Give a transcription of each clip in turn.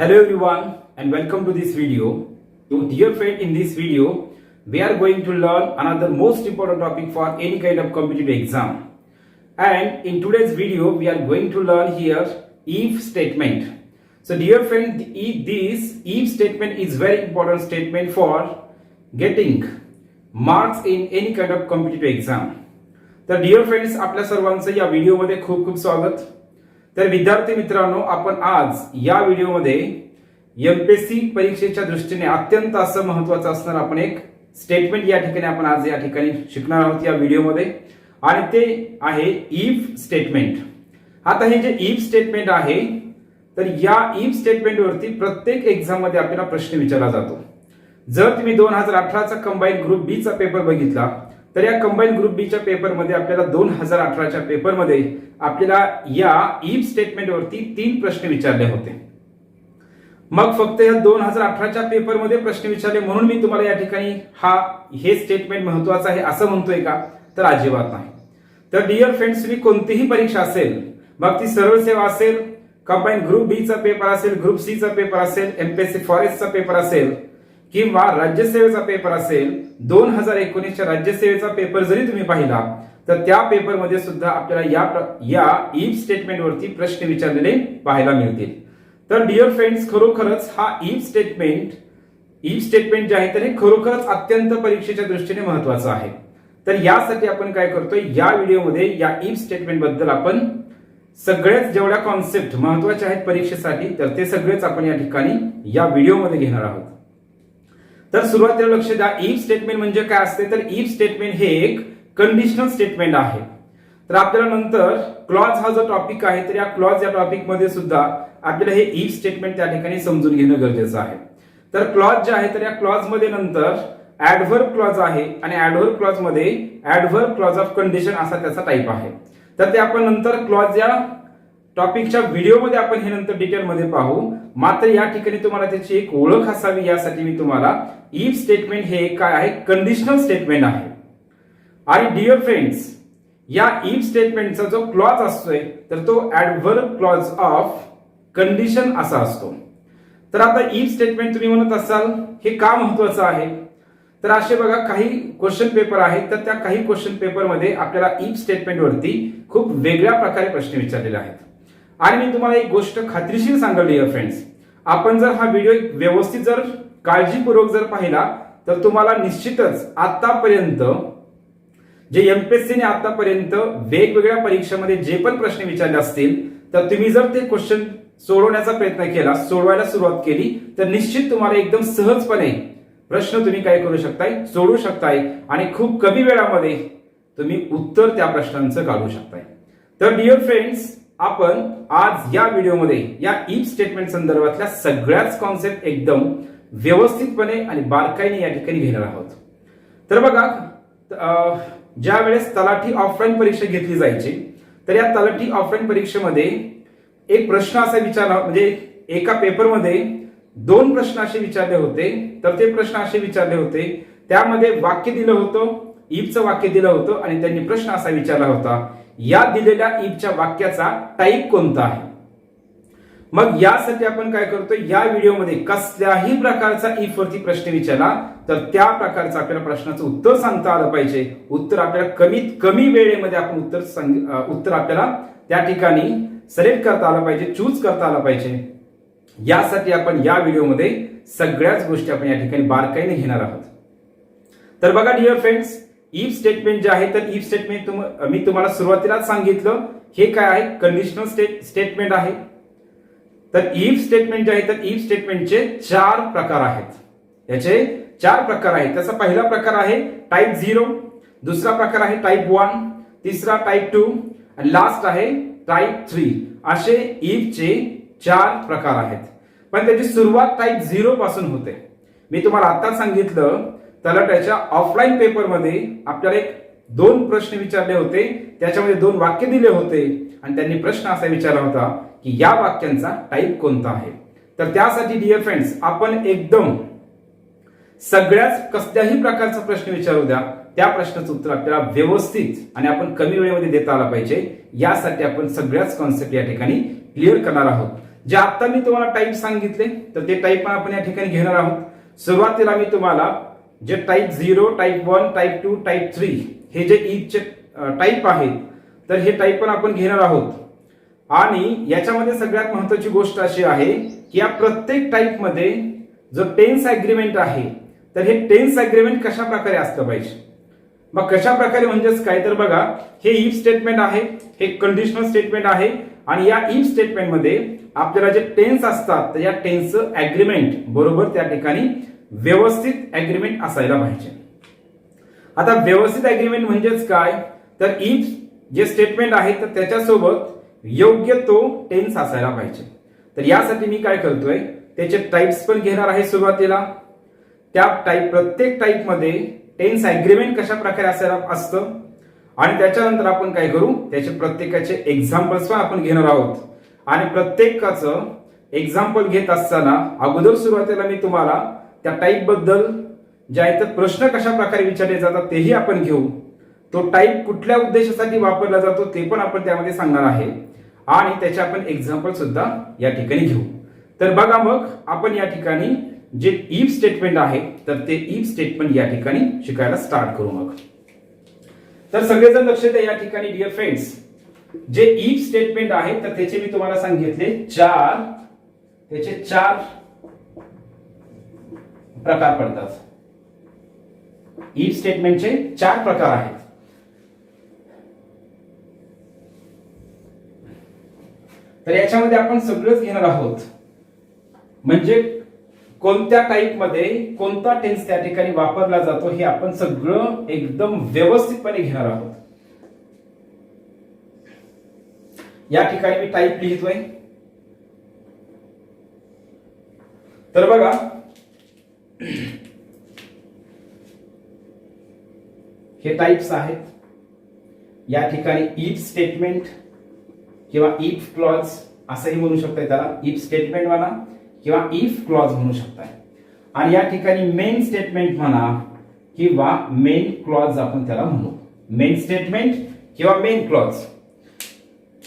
Hello everyone and welcome to this video. So dear friend, in this video we are going to learn another most important topic for any kind of competitive exam. And in today's video we are going to learn here if statement. So dear friend, this if statement is very important statement for getting marks in any kind of competitive exam. तर dear friends, आपल्या सर्वांचं या व्हिडिओमध्ये खूप खूप स्वागत. तर विद्यार्थी मित्रांनो, आपण आज या व्हिडिओमध्ये एमपीएससी परीक्षेच्या दृष्टीने अत्यंत असं महत्त्वाचं असणार आपण एक स्टेटमेंट या ठिकाणी आपण आज या ठिकाणी शिकणार आहोत या व्हिडिओमध्ये, आणि ते आहे इफ स्टेटमेंट. आता हे जे इफ स्टेटमेंट आहे, तर या इफ स्टेटमेंट वरती प्रत्येक एक्झाम मध्ये आपल्याला प्रश्न विचारला जातो. जर तुम्ही 2018 चा कंबाईन ग्रुप बी चा पेपर बघितला, तर या कंबाईन ग्रुप बी च्या पेपरमध्ये आपल्याला 2018 च्या पेपरमध्ये आपल्याला या इफ स्टेटमेंट वरती 3 प्रश्न विचारले होते. मग फक्त या 2018 च्या पेपरमध्ये प्रश्न विचारले म्हणून मी तुम्हाला या ठिकाणी हे स्टेटमेंट महत्त्वाचं आहे असं म्हणतोय का? तर अजिबात नाही. तर डिअर फ्रेंड्स, तुम्ही कोणतीही परीक्षा असेल, मग ती सरळ सेवा असेल, कंबाईन ग्रुप बी चा पेपर असेल, ग्रुप सी चा पेपर असेल, एमपीएससी फॉरेस्टचा पेपर असेल किंवा राज्यसेवेचा पेपर असेल, 2019 च्या राज्यसेवेचा पेपर जरी तुम्ही पाहिला, तर त्या पेपरमध्ये सुद्धा आपल्याला या इफ स्टेटमेंट वरती प्रश्न विचारलेले पाहायला मिळतील. तर डिअर फ्रेंड्स, खरोखरच हा इफ स्टेटमेंट जे आहे तर हे खरोखरच अत्यंत परीक्षेच्या दृष्टीने महत्त्वाचं आहे. तर यासाठी आपण काय करतोय, या व्हिडिओमध्ये या इफ स्टेटमेंट बद्दल आपण सगळ्याच जेवढ्या कॉन्सेप्ट महत्त्वाच्या आहेत परीक्षेसाठी, तर ते सगळेच आपण या ठिकाणी या व्हिडिओमध्ये घेणार आहोत. तर सुरुवातीला लक्ष द्या, इफ स्टेटमेंट म्हणजे काय असते. तर इफ स्टेटमेंट हे एक कंडिशनल स्टेटमेंट आहे. तर आपल्याला नंतर क्लॉज हा जो टॉपिक आहे, तर या क्लॉज या टॉपिक मध्ये सुद्धा आपल्याला हे इफ स्टेटमेंट त्या ठिकाणी समजून घेणं गरजेचं आहे. तर क्लॉज जे आहे, तर या क्लॉज मध्ये नंतर ऍडव्हर्ब क्लॉज आहे, आणि ऍडव्हर्ब क्लॉज मध्ये ऍडव्हर्ब क्लॉज ऑफ कंडिशन असा त्याचा टाईप आहे. तर ते आपण नंतर क्लॉज या टॉपिकच्या व्हिडिओमध्ये आपण हे नंतर डिटेलमध्ये पाहू. मात्र या ठिकाणी तुम्हाला त्याची एक ओळख असावी यासाठी मी तुम्हाला इफ स्टेटमेंट हे काय आहे, कंडिशनल स्टेटमेंट आहे. आणि डिअर फ्रेंड्स, या इफ स्टेटमेंटचा जो क्लॉज असतोय, तर तो ऍडव्हर्ब क्लॉज ऑफ कंडिशन असा असतो. तर आता इफ स्टेटमेंट तुम्ही म्हणत असाल हे का महत्वाचं आहे, तर असे बघा काही क्वेश्चन पेपर आहेत, तर त्या काही क्वेश्चन पेपरमध्ये आपल्याला इफ स्टेटमेंट वरती खूप वेगळ्या प्रकारे प्रश्न विचारलेले आहेत. आणि मी तुम्हाला एक गोष्ट खात्रीशीर सांगेल डिअर फ्रेंड्स, आपण जर हा व्हिडिओ व्यवस्थित जर काळजीपूर्वक जर पाहिला, तर तुम्हाला निश्चितच आतापर्यंत जे एमपीएससीने आतापर्यंत वेगवेगळ्या परीक्षांमध्ये जे पण प्रश्न विचारले असतील, तर तुम्ही जर ते क्वेश्चन सोडवण्याचा प्रयत्न केला, सोडवायला सुरुवात केली, तर निश्चित तुम्हाला एकदम सहजपणे प्रश्न तुम्ही काय करू शकताय, सोडवू शकताय, आणि खूप कमी वेळामध्ये तुम्ही उत्तर त्या प्रश्नांचं काढू शकताय. तर डिअर फ्रेंड्स, आपण आज या व्हिडिओमध्ये या इफ स्टेटमेंट संदर्भातल्या सगळ्याच कॉन्सेप्ट एकदम व्यवस्थितपणे आणि बारकाईने या ठिकाणी घेणार आहोत. तर बघा, ज्या वेळेस तलाठी ऑफलाईन परीक्षा घेतली जायची, तर या तलाठी ऑफलाईन परीक्षेमध्ये एक प्रश्न असा विचारला, म्हणजे एका पेपरमध्ये 2 प्रश्न असे विचारले होते. तर ते प्रश्न असे विचारले होते, त्यामध्ये वाक्य दिलं होतं, इफचं वाक्य दिलं होतं, आणि त्यांनी प्रश्न असा विचारला होता, या दिलेल्या इफच्या वाक्याचा टाईप कोणता आहे. मग यासाठी आपण काय करतोय, या व्हिडिओमध्ये कसल्याही प्रकारचा इफ वरती प्रश्न विचारला, तर त्या प्रकारचं आपल्याला प्रश्नाचं उत्तर सांगता आलं पाहिजे. उत्तर आपल्याला कमीत कमी वेळेमध्ये आपण उत्तर आपल्याला त्या ठिकाणी सिलेक्ट करता आलं पाहिजे, चूज करता आलं पाहिजे. यासाठी आपण या व्हिडिओमध्ये सगळ्याच गोष्टी आपण या ठिकाणी बारकाईने घेणार आहोत. तर बघा डिअर फ्रेंड्स, इफ स्टेटमेंट जे आहे, तर इफ स्टेटमेंट मी तुम्हाला सुरुवातीलाच सांगितलं हे काय आहे, कंडिशनल स्टेटमेंट आहे. तर इफ स्टेटमेंट जे आहे, तर इफ स्टेटमेंटचे 4 प्रकार आहेत. याचे 4 प्रकार आहेत. त्याचा पहिला प्रकार आहे टाईप 0, दुसरा प्रकार आहे टाईप 1, तिसरा टाईप 2, आणि लास्ट आहे टाईप 3. असे इफचे 4 प्रकार आहेत. पण त्याची सुरुवात टाईप 0 पासून होते. मी तुम्हाला आता सांगितलं, तलाठ्याच्या ऑफलाईन पेपरमध्ये आपल्याला 2 प्रश्न विचारले होते, त्याच्यामध्ये 2 वाक्य दिले होते, आणि त्यांनी प्रश्न असा विचारला होता की या वाक्यांचा टाईप कोणता आहे. तर त्यासाठी डिअर फ्रेंड्स, आपण एकदम सगळ्याच कसल्याही प्रकारचा प्रश्न विचारू द्या, त्या प्रश्नाचं उत्तर आपल्याला व्यवस्थित आणि आपण कमी वेळेमध्ये देता आला पाहिजे. यासाठी आपण सगळ्याच कॉन्सेप्ट या ठिकाणी क्लिअर करणार आहोत. जे आता मी तुम्हाला टाईप सांगितले तर ते टाईप पण आपण या ठिकाणी घेणार आहोत. सुरुवातीला मी तुम्हाला जे टाईप 0, टाईप 1, टाईप 2, टाईप 3 हे जे इफचे टाईप आहेत तर हे टाईप पण आपण घेणार आहोत. आणि याच्यामध्ये सगळ्यात महत्त्वाची गोष्ट अशी आहे की या प्रत्येक टाईप मध्ये जो टेन्स अग्रीमेंट आहे तर हे टेन्स अग्रीमेंट कशा प्रकारे असलं पाहिजे. मग कशा प्रकारे म्हणजेच काय तर बघा, हे इफ स्टेटमेंट आहे, हे कंडिशनल स्टेटमेंट आहे आणि या इफ स्टेटमेंट मध्ये आपल्याला जे टेन्स असतात तर या टेन्सचं अग्रीमेंट बरोबर त्या ठिकाणी व्यवस्थित अग्रीमेंट असायला पाहिजे. आता व्यवस्थित अग्रीमेंट म्हणजेच काय तर इफ जे स्टेटमेंट आहे तर त्याच्यासोबत योग्य तो टेन्स असायला पाहिजे. तर यासाठी मी काय करतोय, त्याचे टाइप्स पण घेणार आहे सुरुवातीला. त्या टाइप प्रत्येक टाइप मध्ये टेन्स अग्रीमेंट कशा प्रकारे असायला असतं आणि त्याच्यानंतर आपण काय करू, त्याचे प्रत्येकाचे एक्झाम्पल्स पण आपण घेणार आहोत. आणि प्रत्येकाचं एक्झाम्पल घेत असताना अगोदर सुरुवातीला मी तुम्हाला त्या टाइप बद्दल जे आहे तर प्रश्न कशा प्रकारे विचारले जातात तेही आपण घेऊ. तो टाइप कुठल्या उद्देशासाठी वापरला जातो ते पण आपण त्यामध्ये सांगणार आहे आणि त्याचे आपण एक्झाम्पल सुद्धा या ठिकाणी घेऊ. तर बघा मग आपण या ठिकाणी जे इफ स्टेटमेंट आहे तर ते इफ स्टेटमेंट या ठिकाणी शिकायला स्टार्ट करू. मग तर सगळेजण लक्ष द्या या ठिकाणी डिअर फ्रेंड्स, जे इफ स्टेटमेंट आहे तर त्याचे मी तुम्हाला सांगितले त्याचे चार प्रकार पडतात. इफ स्टेटमेंटचे 4 प्रकार आहेत. तर याच्यामध्ये आपण सगळंच घेणार आहोत, म्हणजे कोणत्या टाइप मध्ये कोणता टेन्स त्या ठिकाणी वापरला जातो हे आपण सगळं एकदम व्यवस्थितपणे घेणार आहोत. या ठिकाणी मी टाइप लिहितोय. तर बघा, हे टाइप्स आहेत. या ठिकाणी इफ स्टेटमेंट किंवा इफ क्लॉज असंही म्हणू शकताय त्याला, इफ स्टेटमेंट म्हणा किंवा इफ क्लॉज म्हणू शकताय. आणि या ठिकाणी मेन स्टेटमेंट म्हणा किंवा मेन क्लॉज आपण त्याला म्हणू, मेन स्टेटमेंट किंवा मेन क्लॉज.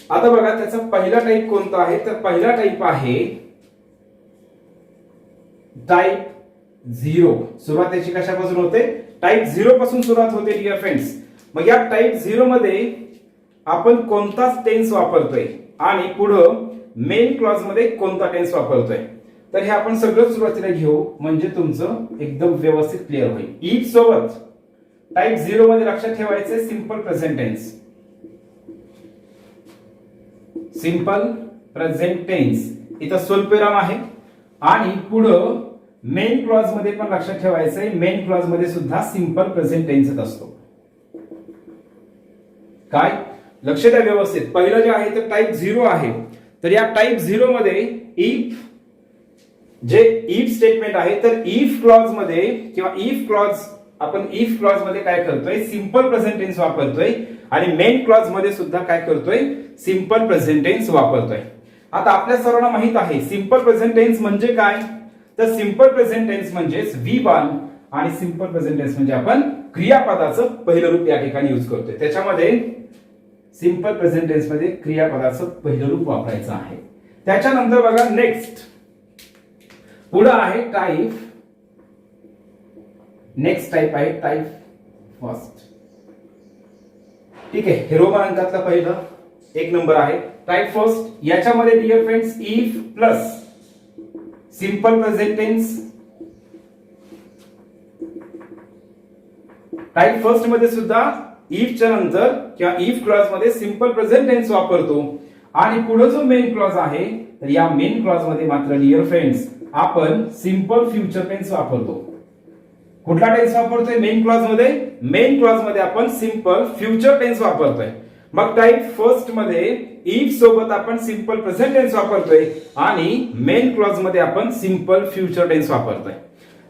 आता बघा त्याचा पहिला टाइप कोणता आहे तर पहिला टाइप आहे टाइप 0. सुरुवात त्याची कशापासून होते, टाइप 0 पासून सुरुवात होते डिअर फ्रेंड्स. मग या टाइप 0 मध्ये आपण कोणताच टेन्स वापरतोय आणि पुढं मेन क्लॉज मध्ये कोणता टेन्स वापरतोय तर हे आपण सगळं सुरुवातीला घेऊ, म्हणजे तुमचं एकदम व्यवस्थित क्लिअर होईल. इफ सोबत टाइप 0 मध्ये लक्षात ठेवायचे simple present tense, simple present tense इथं स्वल्पविराम आहे. आणि पुढं मेन क्लॉज मध्ये पण लक्षात ठेवायचंय, मेन क्लॉज मध्ये सुद्धा सिंपल प्रेझेंट टेन्सच असतो. काय लक्ष द्या व्यवस्थित. पहिलं जे आहे ते टाइप 0 आहे. तर या टाइप 0 मध्ये इफ जे इफ स्टेटमेंट आहे तर इफ क्लॉज मध्ये किंवा इफ क्लॉज आपण इफ क्लॉज मध्ये काय करतोय, सिंपल प्रेझेंट टेन्स वापरतोय आणि मेन क्लॉज मध्ये सुद्धा काय करतोय, सिंपल प्रेझेंट टेन्स वापरतोय. आता आपल्या सर्वांना माहित आहे सिंपल प्रेझेंट टेन्स म्हणजे काय, तर सिंपल प्रेझेंट टेन्स म्हणजे V1 आणि सिंपल प्रेझेंट टेन्स म्हणजे आपण क्रियापदाचं पहिलं रूप या ठिकाणी यूज करतोय. त्याच्यामध्ये सिंपल प्रेझेंट टेन्स मध्ये क्रियापदाचं पहिलं रूप वापरायचं आहे. त्याच्यानंतर बघा नेक्स्ट पुढे आहे टाइप, नेक्स्ट टाइप आहे टाइप फर्स्ट. ठीक आहे, हे रोमन अंकातला पहिलं 1 नंबर आहे टाइप फर्स्ट. याच्यामध्ये dear friends if plus simple present tense. Type first मध्ये सुद्धा इफच्या नंतर किंवा इफ क्लॉज मध्ये सिंपल प्रेझेंट टेन्स वापरतो आणि पुढे जो मेन क्लॉज आहे तर या मेन क्लॉज मध्ये मात्र डिअर फ्रेंड्स आपण सिंपल फ्युचर टेन्स वापरतो. कुठला टेन्स वापरतोय मेन क्लॉज मध्ये, मेन क्लॉज मध्ये आपण सिंपल फ्युचर टेन्स वापरतोय. मग टाइप फर्स्ट मध्ये इफ सोबत आपण सिंपल प्रेझेंट टेन्स वापरतोय आणि मेन क्लॉज मध्ये आपण सिंपल फ्युचर टेन्स वापरतोय.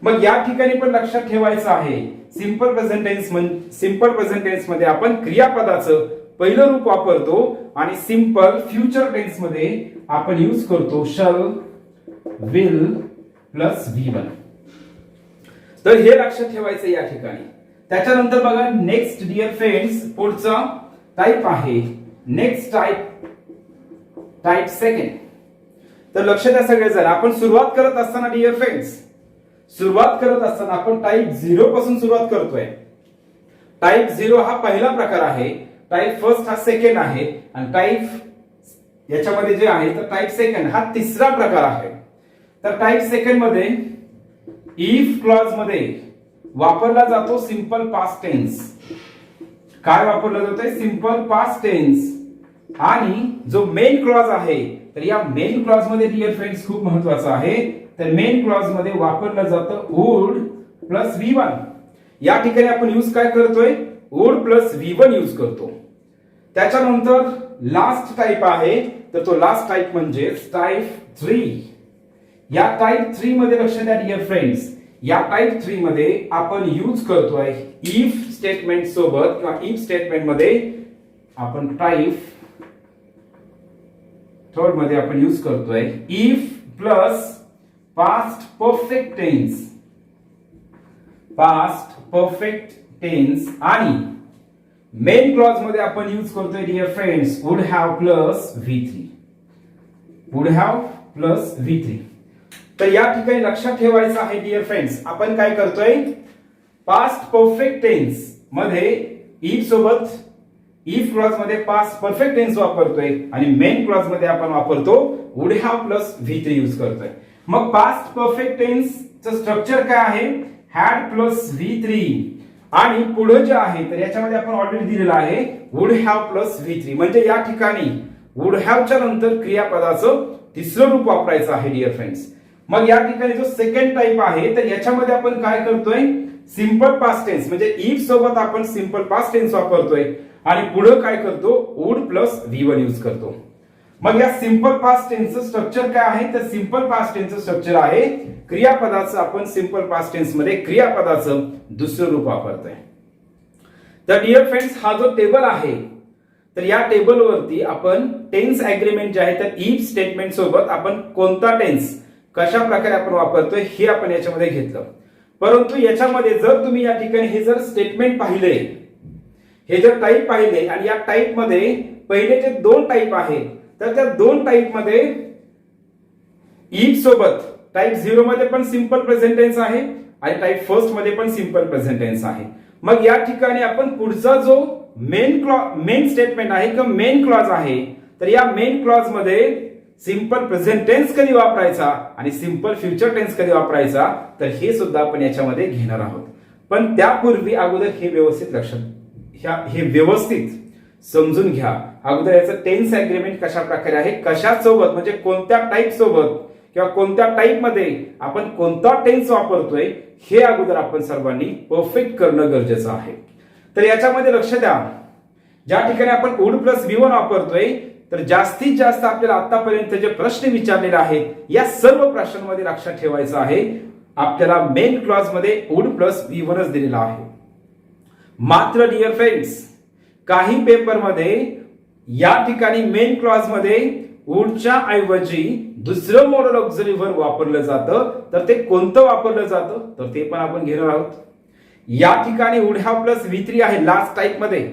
मग या ठिकाणी पण लक्षात ठेवायचं आहे सिंपल प्रेझेंट टेन्स मध्ये आपण क्रियापदाचं पहिलं रूप वापरतो आणि सिंपल फ्युचर टेन्स मध्ये आपण यूज करतो शल, विल प्लस V1. तर हे लक्षात ठेवायचं या ठिकाणी. त्याच्यानंतर बघा नेक्स्ट डिअर फ्रेंड्स पुढचा टाइप आहे नेक्स्ट टाइप, टाइप सेकंड. तर लक्ष द्या सगळेजण, आपण सुरुवात करत असताना डिअर फ्रेंड्स, सुरुवात करत असताना आपण टाईप 0 पासून सुरुवात करतोय. टाईप 0 हा पहिला प्रकार आहे, टाईप फर्स्ट हा सेकंड आहे, आणि टाईप याच्यामध्ये जे आहे तर टाईप सेकंड हा तिसरा प्रकार आहे. तर टाईप सेकंड मध्ये इफ क्लॉज मध्ये वापरला जातो सिंपल पास्ट टेन्स. काय वापरला जातोय? Simple past tense. आणि जो मेन क्लॉज आहे तर या मेन क्लॉज मध्ये डिअर फ्रेंड्स खूप महत्वाचं आहे, तर मेन क्लॉज मध्ये वापरलं जातं वुड प्लस V1. या ठिकाणी आपण यूज काय करतोय? वुड प्लस V1 यूज करतो. त्याच्यानंतर लास्ट टाइप आहे, तर तो लास्ट टाइप म्हणजे टाइप 3. या टाइप 3 मध्ये लक्ष द्या डिअर फ्रेंड्स, या टाइप 3 मध्ये आपण यूज करतोय इफ स्टेटमेंट सोबत, किंवा इफ स्टेटमेंट मध्ये आपण टाइप थर्ड मध्ये आपण यूज करतोय if plus past perfect tense. Past perfect tense. आणि मेन क्लॉज मध्ये आपण यूज करतोय dear friends would have plus V3. Would have plus V3. तर या ठिकाणी लक्षात ठेवायचं आहे डिअर फ्रेंड्स, आपण काय करतोय? पास्ट परफेक्ट टेन्स मध्ये इफ सोबत, इफ क्लॉज मध्ये पास्ट परफेक्ट टेन्स वापरतोय, आणि मेन क्लॉज मध्ये आपण वापरतो would have plus V3 use करतोय. मग पास्ट परफेक्ट टेन्सचं स्ट्रक्चर काय आहे? Had plus V3. आणि पुढे जे आहे तर याच्यामध्ये आपण ऑलरेडी दिलेलं आहे वुड हॅव प्लस V3. म्हणजे या ठिकाणी वुड हॅवच्या नंतर क्रियापदाचं तिसरं रूप वापरायचं आहे डिअर फ्रेंड्स. मग या ठिकाणी जो सेकंड टाइप आहे तर याच्यामध्ये आपण काय करतोय? सिंपल पास्ट टेन्स, म्हणजे इफ सोबत आपण सिंपल पास्ट टेन्स वापरतोय, आणि पुढे काय करतो? वुड प्लस V1 यूज करतो. मग या सिंपल पास्ट टेन्सचं स्ट्रक्चर काय आहे? तर सिंपल पास्ट टेन्सचं स्ट्रक्चर आहे क्रियापदाचं, आपण सिंपल पास्ट टेन्स मध्ये क्रियापदाचं दुसरं रूप वापरतोय. तर डिअर फ्रेंड्स, हा जो टेबल आहे तर या टेबलवरती आपण टेन्स अग्रीमेंट जे आहे तर इफ स्टेटमेंट सोबत आपण कोणता टेन्स कशा प्रकारे आपण वापरतोय हे आपण याच्यामध्ये घेतलं. परंतु याच्यामध्ये जर तुम्ही या ठिकाणी हे जर स्टेटमेंट पाहिले, हे जर टाईप पाहिले, आणि या टाईप मध्ये पहिले जे दोन टाईप आहेत तर त्या दोन टाईप मध्ये इफ सोबत टाईप 0 मध्ये पण सिंपल प्रेझेंट टेन्स आहे, आणि टाईप फर्स्ट मध्ये पण सिंपल प्रेझेंट टेन्स आहे. मग या ठिकाणी आपण पुढचा जो मेन स्टेटमेंट आहे किंवा मेन क्लॉज आहे, तर या मेन क्लॉज मध्ये सिंपल प्रेझेंट टेन्स कधी वापरायचा आणि सिंपल फ्युचर टेन्स कधी वापरायचा, तर हे सुद्धा आपण याच्यामध्ये घेणार आहोत. पण त्यापूर्वी अगोदर हे व्यवस्थित लक्षात, हे व्यवस्थित समजून घ्या. अगोदर याचं टेन्स अग्रीमेंट कशा प्रकारे आहे, कशासोबत म्हणजे कोणत्या टाईप सोबत किंवा कोणत्या टाईप मध्ये आपण कोणता टेन्स वापरतोय हे अगोदर आपण सर्वांनी परफेक्ट करणं गरजेचं आहे. तर याच्यामध्ये लक्ष द्या, ज्या ठिकाणी आपण वुड प्लस V1 वापरतोय तर जास्तीत जास्त आपल्याला आतापर्यंत जे प्रश्न विचारलेले आहेत या सर्व प्रश्नांमध्ये लक्षात ठेवायचं आहे आपल्याला मेन क्लॉज मध्ये वुड प्लस V1च दिलेला आहे. मात्र डिअर फ्रेंड्स, काही पेपर मध्ये या ठिकाणी मेन क्लॉज मध्ये वुडच्या ऐवजी दुसरं मॉडल ऑक्झिलरी वर्ब वापरलं जातं, तर ते कोणतं वापरलं जातं तर ते पण आपण घेणार आहोत. या ठिकाणी वुड हॅव प्लस V3 आहे लास्ट टाइप मध्ये.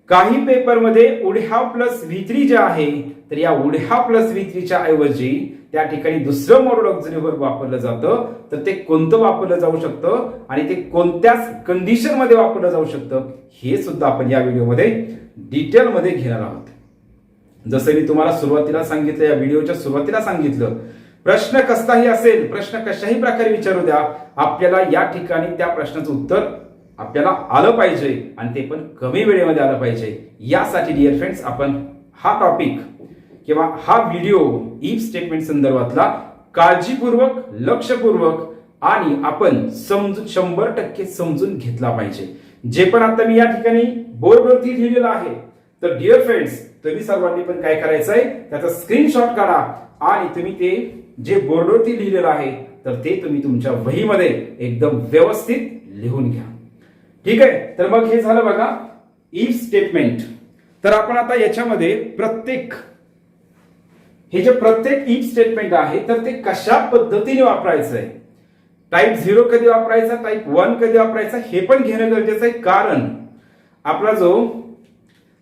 काही पेपर मध्ये वुड हॅव प्लस V3 जे आहे तर या वुड हॅव प्लस V3 च्या ऐवजी त्या ठिकाणी दुसरं मॉडल ऑक्झिलरी वर्ब वापरलं जातं, तर ते कोणतं वापरलं जाऊ शकतं आणि ते कोणत्या कंडिशन मध्ये वापरलं जाऊ शकतं हे सुद्धा आपण या व्हिडिओमध्ये डिटेल मध्ये घेणार आहोत. जसं मी तुम्हाला सुरुवातीला सांगितलं, या व्हिडिओच्या सुरुवातीला सांगितलं, प्रश्न कसलाही असेल, प्रश्न कशाही प्रकारे विचारू द्या, आपल्याला या ठिकाणी त्या प्रश्नाचं उत्तर आपल्याला आलं पाहिजे आणि ते पण कमी वेळेमध्ये आलं पाहिजे. यासाठी डिअर फ्रेंड्स आपण हा टॉपिक किंवा हा व्हिडिओ इफ स्टेटमेंट संदर्भातला काळजीपूर्वक, लक्षपूर्वक आणि आपण 100% समजून घेतला पाहिजे. जे पण आता मी या ठिकाणी बोर्डवरती लिहिलेलं आहे तर डिअर फ्रेंड्स तुम्ही सर्वांनी पण काय करायचं आहे, त्याचा स्क्रीनशॉट काढा आणि तुम्ही ते जे बोर्डवरती लिहिलेलं आहे तर ते तुम्ही तुमच्या वहीमध्ये एकदम व्यवस्थित लिहून घ्या. ठीक आहे. तर मग हे झालं बघा इफ स्टेटमेंट. तर आपण आता याच्यामध्ये हे जे प्रत्येक इफ स्टेटमेंट आहे तर ते कशा पद्धतीने वापरायचं आहे, टाईप 0 कधी वापरायचा, टाईप 1 कधी वापरायचा हे पण घेणं गरजेचं आहे. कारण आपला जो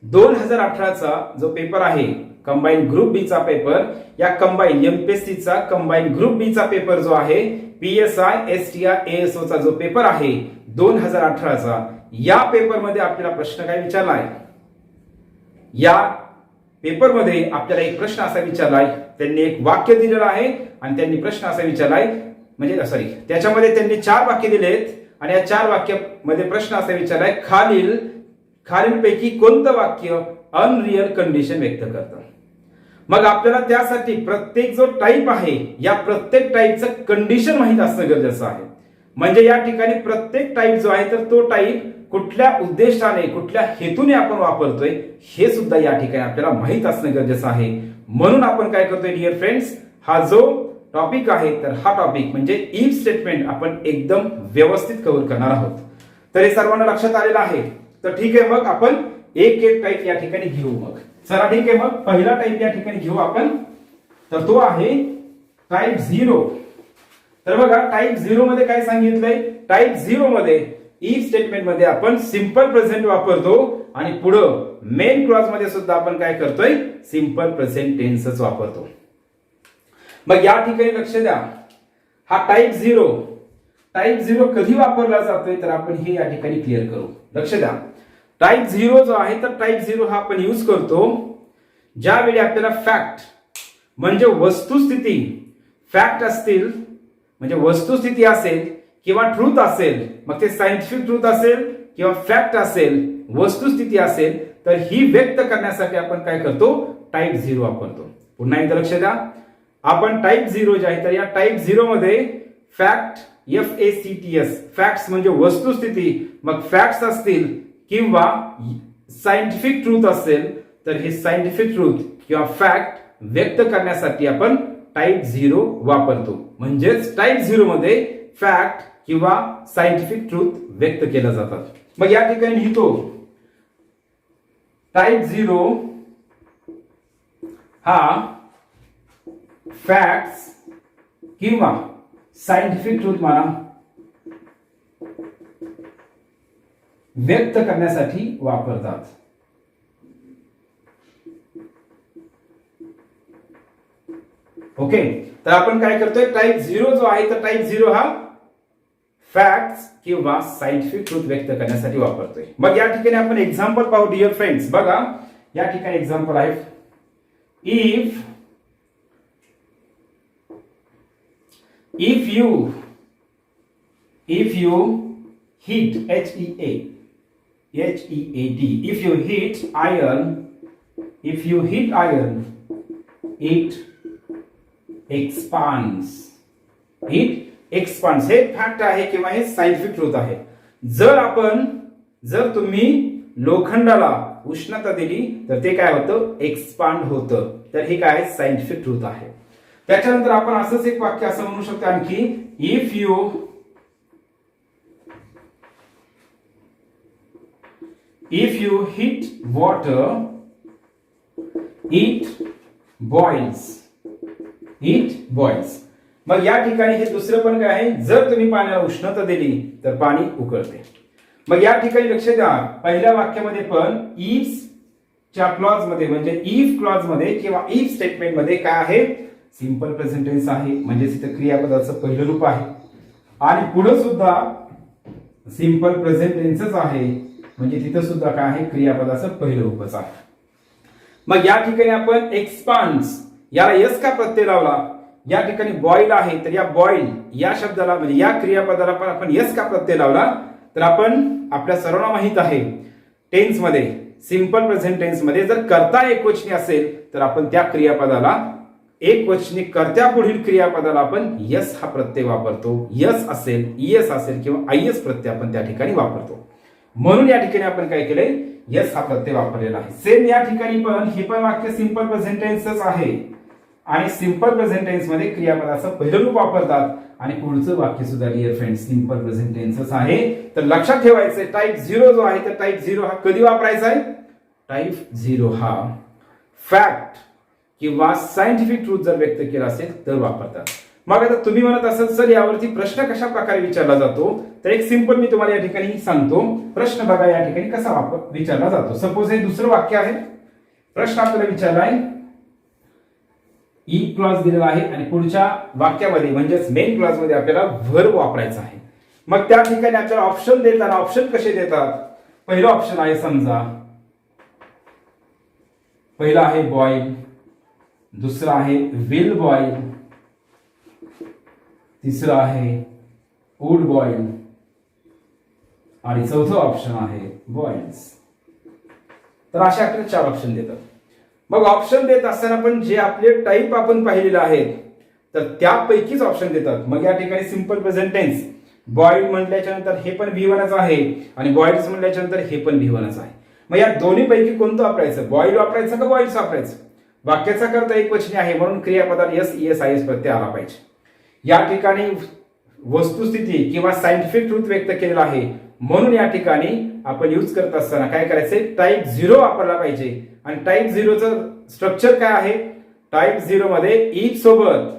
2018चा जो पेपर आहे कंबाईन ग्रुप बी चा पेपर, या कंबाईन एमपीएससी चा कंबाईन ग्रुप बी चा पेपर जो आहे, पीएसआय एसटीआर एएसओ चा जो पेपर आहे 2018 चा, या पेपर मध्ये आपल्याला प्रश्न काय विचारलाय, या पेपर मध्ये आपल्याला एक प्रश्न असा विचारलाय, त्यांनी एक वाक्य दिलेलं आहे आणि त्यांनी प्रश्न असा विचारलाय, म्हणजे सॉरी त्याच्यामध्ये त्यांनी 4 वाक्य दिलेत आणि या 4 वाक्यामध्ये प्रश्न असा विचारलाय, खालीलपैकी कोणतं वाक्य अनरिअल कंडिशन व्यक्त करतं. मग आपल्याला त्यासाठी प्रत्येक जो टाईप आहे या प्रत्येक टाईपचं कंडिशन माहित असणं गरजेचं आहे. म्हणजे या ठिकाणी प्रत्येक टाईप जो आहे तर तो टाईप कुठल्या उद्देशाने कुठल्या हेतूने आपण वापरतोय हे सुद्धा या ठिकाणी आपल्याला माहित असणं गरजेचं आहे. म्हणून आपण काय करतोय डिअर फ्रेंड्स, हा जो टॉपिक आहे तर हा टॉपिक म्हणजे इफ स्टेटमेंट आपण एकदम व्यवस्थित कव्हर करणार आहोत. तर हे सर्वांना लक्षात आलेलं आहे. तर ठीक आहे, मग आपण एक एक टाईप या ठिकाणी घेऊ. मग चला ठीक आहे, मग पहिला टाईप या ठिकाणी घेऊ आपण, तर तो आहे टाईप 0. तर बघा टाईप 0 मध्ये काय सांगितलंय, टाईप 0 मध्ये इफ स्टेटमेंट मध्ये आपण सिंपल प्रेझेंट वापरतो आणि पुढं मेन क्लॉज मध्ये सुद्धा आपण काय करतोय, सिंपल प्रेझेंट टेन्सच वापरतो. मग या ठिकाणी लक्ष द्या, हा टाईप 0 कधी वापरला जातोय तर आपण हे या ठिकाणी क्लिअर करू. लक्ष द्या, टाईप 0 जो आहे तर टाईप 0 हा आपण यूज करतो ज्यावेळी आपल्याला फॅक्ट म्हणजे वस्तुस्थिती, फॅक्ट असतील म्हणजे वस्तुस्थिती असेल किंवा ट्रूथ असेल, मग ते सायंटिफिक ट्रूथ असेल किंवा फॅक्ट असेल, वस्तुस्थिती असेल, तर ही व्यक्त करण्यासाठी आपण काय करतो, टाईप 0 वापरतो. पुन्हा एकदा लक्ष द्या, आपण टाईप 0 जे आहे तर या टाईप 0 मध्ये फॅक्ट FACTS, फॅक्ट्स म्हणजे वस्तुस्थिती, मग फॅक्ट्स असतील किंवा सायंटिफिक ट्रूथ असेल तर हे सायंटिफिक ट्रूथ किंवा फॅक्ट व्यक्त करण्यासाठी आपण टाईप 0 वापरतो. म्हणजेच टाईप 0 मध्ये फॅक्ट किंवा सायंटिफिक ट्रूथ व्यक्त केल्या जातात. मग या ठिकाणी लिहितो टाईप 0 हा फॅक्ट्स किंवा सायंटिफिक ट्रूथ म्हणा व्यक्त करण्यासाठी वापरतात. ओके, तर आपण काय करतोय, टाईप 0 जो आहे तर टाईप 0 हा फॅक्ट्स किंवा सायंटिफिक ट्रूथ व्यक्त करण्यासाठी वापरतोय. मग या ठिकाणी आपण एक्झाम्पल पाहू डिअर फ्रेंड्स. बघा या ठिकाणी एक्झाम्पल आहे, if you heat HEAT, if you heat iron it expands. हे फॅक्ट आहे किंवा हे सायंटिफिक ट्रूथ आहे. जर तुम्ही लोखंडाला उष्णता दिली तर ते काय होतं, एक्सपांड होतं. तर हे काय सायंटिफिक ट्रूथ आहे. त्याच्यानंतर आपण असंच एक वाक्य असं म्हणू शकतो आणखी, if you heat water it boils. मग या ठिकाणी हे दुसरं पण काय आहे, जर तुम्ही पाण्याला उष्णता दिली तर पाणी उकळते. मग या ठिकाणी लक्ष द्या, पहिल्या वाक्यामध्ये पण इफ च्या क्लॉज मध्ये म्हणजे इफ क्लॉज मध्ये किंवा इफ स्टेटमेंट मध्ये काय आहे, सिंपल प्रेझेंट टेन्स आहे, म्हणजे तिथे क्रियापदाचं पहिलं रूप आहे आणि पुढे सुद्धा सिंपल प्रेझेंट टेन्सच आहे, म्हणजे तिथे सुद्धा काय आहे, क्रियापदाचं पहिलं रूपच आहे. मग या ठिकाणी आपण एक्सपांड्स याला यस का प्रत्यय लावला, या ठिकाणी बॉईल आहे तर या बॉईल या शब्दाला म्हणजे या क्रियापदाला पण आपण यस का प्रत्यय लावला, तर आपण आपल्या सर्वांना माहित आहे टेन्स मध्ये सिंपल प्रेझेंट टेन्स मध्ये जर कर्ता एकवचनी असेल तर आपण त्या क्रियापदाला एकवचनी कर्त्या पुढील क्रियापदाला आपण यस हा प्रत्यय वापरतो. यस असेल, ईएस असेल किंवा आयएस प्रत्यय आपण त्या ठिकाणी वापरतो. म्हणून या ठिकाणी आपण काय केलंय, यस हा प्रत्यय वापरलेला आहे. सेम या ठिकाणी पण हे पण वाक्य सिंपल प्रेझेंट टेन्सच आहे आणि सिंपल प्रेझेंट टेन्स मध्ये क्रियापदाचं पहिलं रूप वापरतात आणि पुढचं वाक्य सुद्धा डिअर फ्रेंड्स सिंपल प्रेझेंट टेन्सच आहे. तर लक्षात ठेवायचं टाईप 0 जो आहे तर टाईप 0 हा कधी वापरायचा आहे, टाईप 0 हा फॅक्ट किंवा सायंटिफिक ट्रूथ जर व्यक्त केला असेल तर वापरतात. मग आता तुम्ही म्हणत असाल सर यावरती प्रश्न कशा प्रकारे विचारला जातो, तर एक सिंपल मी तुम्हाला या ठिकाणी सांगतो. प्रश्न बघा या ठिकाणी कसा विचारला जातो. सपोज हे दुसरं वाक्य आहे, प्रश्न आपल्याला विचारलाय इफ क्लॉज दिलेला आहे आणि पुढच्या वाक्यामध्ये म्हणजेच मेन क्लॉज मध्ये आपल्याला व्हर्ब वापरायचा आहे. मग त्या ठिकाणी आपल्याला ऑप्शन देताना ऑप्शन कसे देतात? पहिलं ऑप्शन आहे समजा, पहिला आहे बॉईल, दुसरा आहे विल बॉईल, तिसरा आहे वुड बॉईल आणि चौथं ऑप्शन आहे बॉइल्स. तर असे आपल्याला 4 ऑप्शन देतात. मग ऑप्शन देत असताना पण जे आपले टाईप आपण पाहिलेले आहेत तर त्यापैकीच ऑप्शन देतात. मग या ठिकाणी सिंपल प्रेझेंट टेन्स बॉइल्ड म्हटल्याच्या नंतर हे पण V1च आहे आणि बॉइल्स म्हटल्याच्या नंतर हे पण V1च आहे. मग या दोन्ही पैकी कोणतं वापरायचं? बॉइल वापरायचं का बॉइल्स वापरायचं? वाक्याचा करता एकवचनी आहे म्हणून क्रियापदात एस ईएस आय एस प्रत्यय आला पाहिजे. या ठिकाणी वस्तुस्थिती किंवा सायंटिफिक ट्रूथ व्यक्त केलेला आहे म्हणून या ठिकाणी आपण यूज करत असताना काय करायचंय? टाईप 0 वापरला पाहिजे. आणि टाईप 0चं स्ट्रक्चर काय आहे? टाईप 0 मध्ये इफ सोबत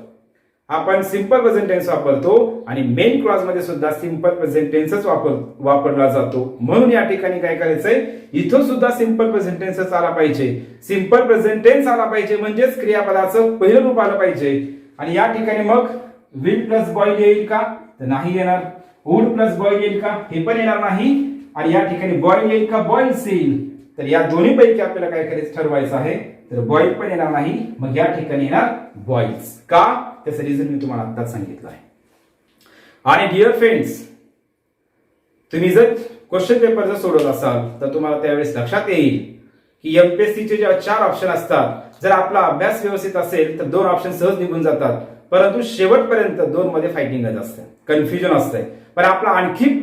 आपण सिंपल प्रेझेंट टेन्स वापरतो आणि मेन क्लॉज मध्ये सुद्धा सिंपल प्रेझेंट टेन्सच वापरला जातो. म्हणून या ठिकाणी काय करायचंय? इथं सुद्धा सिंपल प्रेझेंट टेन्सच आला पाहिजे. सिंपल प्रेझेंट टेन्स आला पाहिजे म्हणजेच क्रियापदाचं पहिलं रूप आलं पाहिजे. आणि या ठिकाणी मग विल प्लस बॉईल येईल का? तर नाही येणार. वुड प्लस बॉईल येईल का? हे पण येणार नाही. आणि या ठिकाणी बॉईल येईल का बॉइल्स येईल? तर या दोन्ही पैकी आपल्याला काय करायचं ठरवायचं आहे. तर बॉईल पण येणार नाही. मग या ठिकाणी येणार बॉइल्स. का? त्याचं रिझन मी तुम्हाला आत्ताच सांगितलं आहे. आणि डिअर फ्रेंड्स, तुम्ही जर क्वेश्चन पेपर जर सोडवत असाल तर तुम्हाला त्यावेळेस लक्षात येईल की एमपीएससीचे जे 4 ऑप्शन असतात, जर आपला अभ्यास व्यवस्थित असेल तर 2 ऑप्शन सहज निघून जातात. परंतु शेवटपर्यंत 2 मध्ये फायटिंगच असते, कन्फ्युजन असते. पण आपला आणखी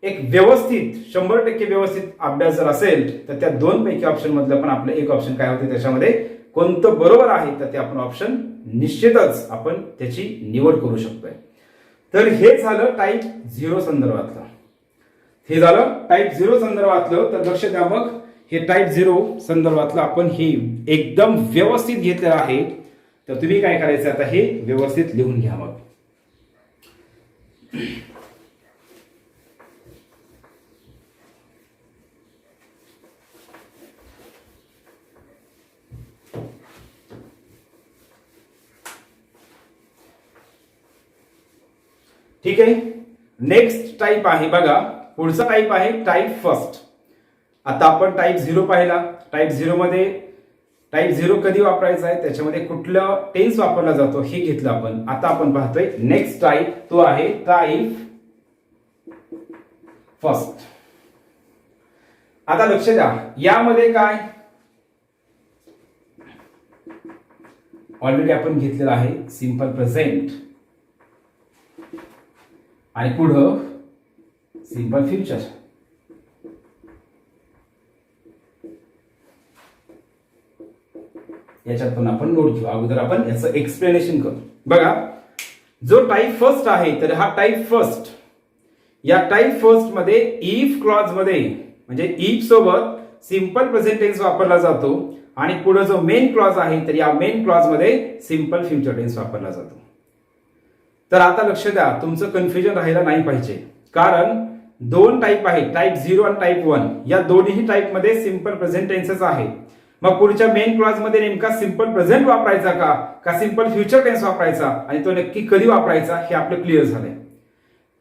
एक व्यवस्थित 100% व्यवस्थित अभ्यास जर असेल तर त्या 2 पैकी ऑप्शन मधलं पण आपलं एक ऑप्शन काय होते त्याच्यामध्ये कोणतं बरोबर आहे तर ते आपण ऑप्शन निश्चितच आपण त्याची निवड करू शकतोय. तर हे झालं टाईप 0 संदर्भातलं. हे झालं टाईप 0 संदर्भातलं. तर लक्ष द्या, मग हे टाईप 0 संदर्भातलं आपण हे एकदम व्यवस्थित घेतलेलं आहे. तर तुम्ही काय करायचं आता हे व्यवस्थित लिहून घ्या. मग ठीक आहे. नेक्स्ट टाईप आहे बघा, पुढचा टाईप आहे टाईप फर्स्ट. आता आपण टाईप 0 पाहिला. टाईप 0 मध्ये टाईप 0 कधी वापरायचा आहे, त्याच्यामध्ये कुठलं टेन्स वापरला जातो हे घेतलं आपण. आता आपण पाहतोय नेक्स्ट टाईप, तो आहे टाईप फर्स्ट. आता लक्ष द्या, यामध्ये काय ऑलरेडी आपण घेतलेलं आहे सिंपल प्रेझेंट आणि पुढं सिंपल फ्युचर. याच्यात पण आपण नोट घेऊ. अगोदर आपण याचं एक्सप्लेनेशन करू. बघा, जो टाईप फर्स्ट आहे तर हा टाईप फर्स्ट, या टाईप फर्स्ट मध्ये इफ क्लॉज मध्ये म्हणजे इफ सोबत सिंपल प्रेझेंट टेन्स वापरला जातो आणि पुढे जो मेन क्लॉज आहे तर या मेन क्लॉज मध्ये सिंपल फ्युचर टेन्स वापरला जातो. तर आता लक्ष द्या, तुमचं कन्फ्युजन राहायला नाही पाहिजे, कारण 2 टाईप आहे, टाईप 0 आणि टाईप 1. या दोन्ही टाईप मध्ये सिंपल प्रेझेंट टेन्सच आहे. मग पुढच्या मेन क्लॉज मध्ये नेमका सिंपल प्रेझेंट वापरायचा का सिंपल फ्युचर टेन्स वापरायचा आणि तो नक्की कधी वापरायचा हे आपलं क्लिअर झालंय.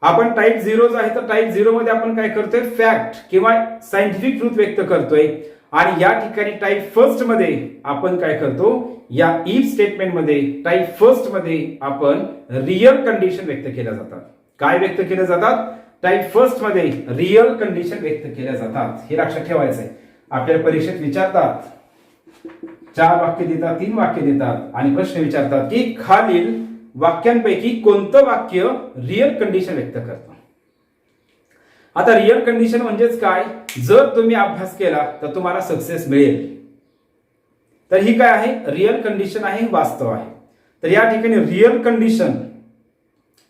आपण टाईप 0 आहे तर टाईप 0 मध्ये आपण काय करतोय? फॅक्ट किंवा सायंटिफिक ट्रूथ व्यक्त करतोय. आणि या ठिकाणी टाईप फर्स्ट मध्ये आपण काय करतो? या इफ स्टेटमेंट मध्ये टाईप फर्स्ट मध्ये आपण रिअल कंडिशन व्यक्त केल्या जातात. काय व्यक्त केल्या जातात? टाईप फर्स्ट मध्ये रिअल कंडिशन व्यक्त केल्या जातात. हे लक्षात ठेवायचंय. आपल्याला परीक्षेत विचारतात, 4 वाक्य देतात, 3 वाक्य देतात आणि प्रश्न विचारतात की खालील वाक्यांपैकी कोणतं वाक्य रिअल कंडिशन व्यक्त करतं. आता रिअल कंडिशन म्हणजेच काय? जर तुम्ही अभ्यास केला तर तुम्हाला सक्सेस मिळेल. तर ही काय आहे? रिअल कंडिशन आहे, वास्तव आहे. तर या ठिकाणी रिअल कंडिशन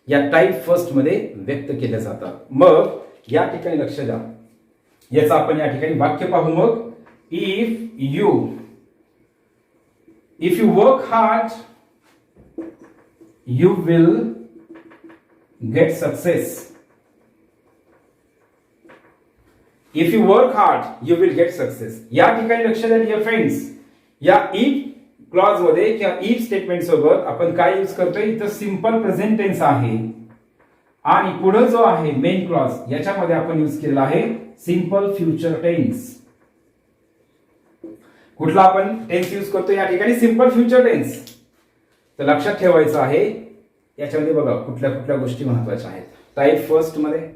या टाईप फर्स्ट मध्ये व्यक्त केल्या जातात. मग या ठिकाणी लक्ष द्या, याचं आपण या ठिकाणी वाक्य पाहू. मग if you work hard you will get success. If you work hard you will get success. या ठिकाणी लक्ष द्या डिअर फ्रेंड्स, या इफ क्लॉज मध्ये किंवा इफ स्टेटमेंट सोबत आपण काय यूज करतोय, इथं सिंपल प्रेझेंट टेन्स आहे आणि पुढे जो आहे मेन क्लॉज याच्यामध्ये आपण यूज केलेला आहे सिंपल फ्युचर टेन्स. कुठला आपण टेन्स यूज करतो या ठिकाणी, सिंपल फ्युचर टेन्स. तर लक्षात ठेवायचं आहे याच्यामध्ये बघा कुठल्या कुठल्या गोष्टी महत्वाच्या आहेत. टाईप फर्स्ट मध्ये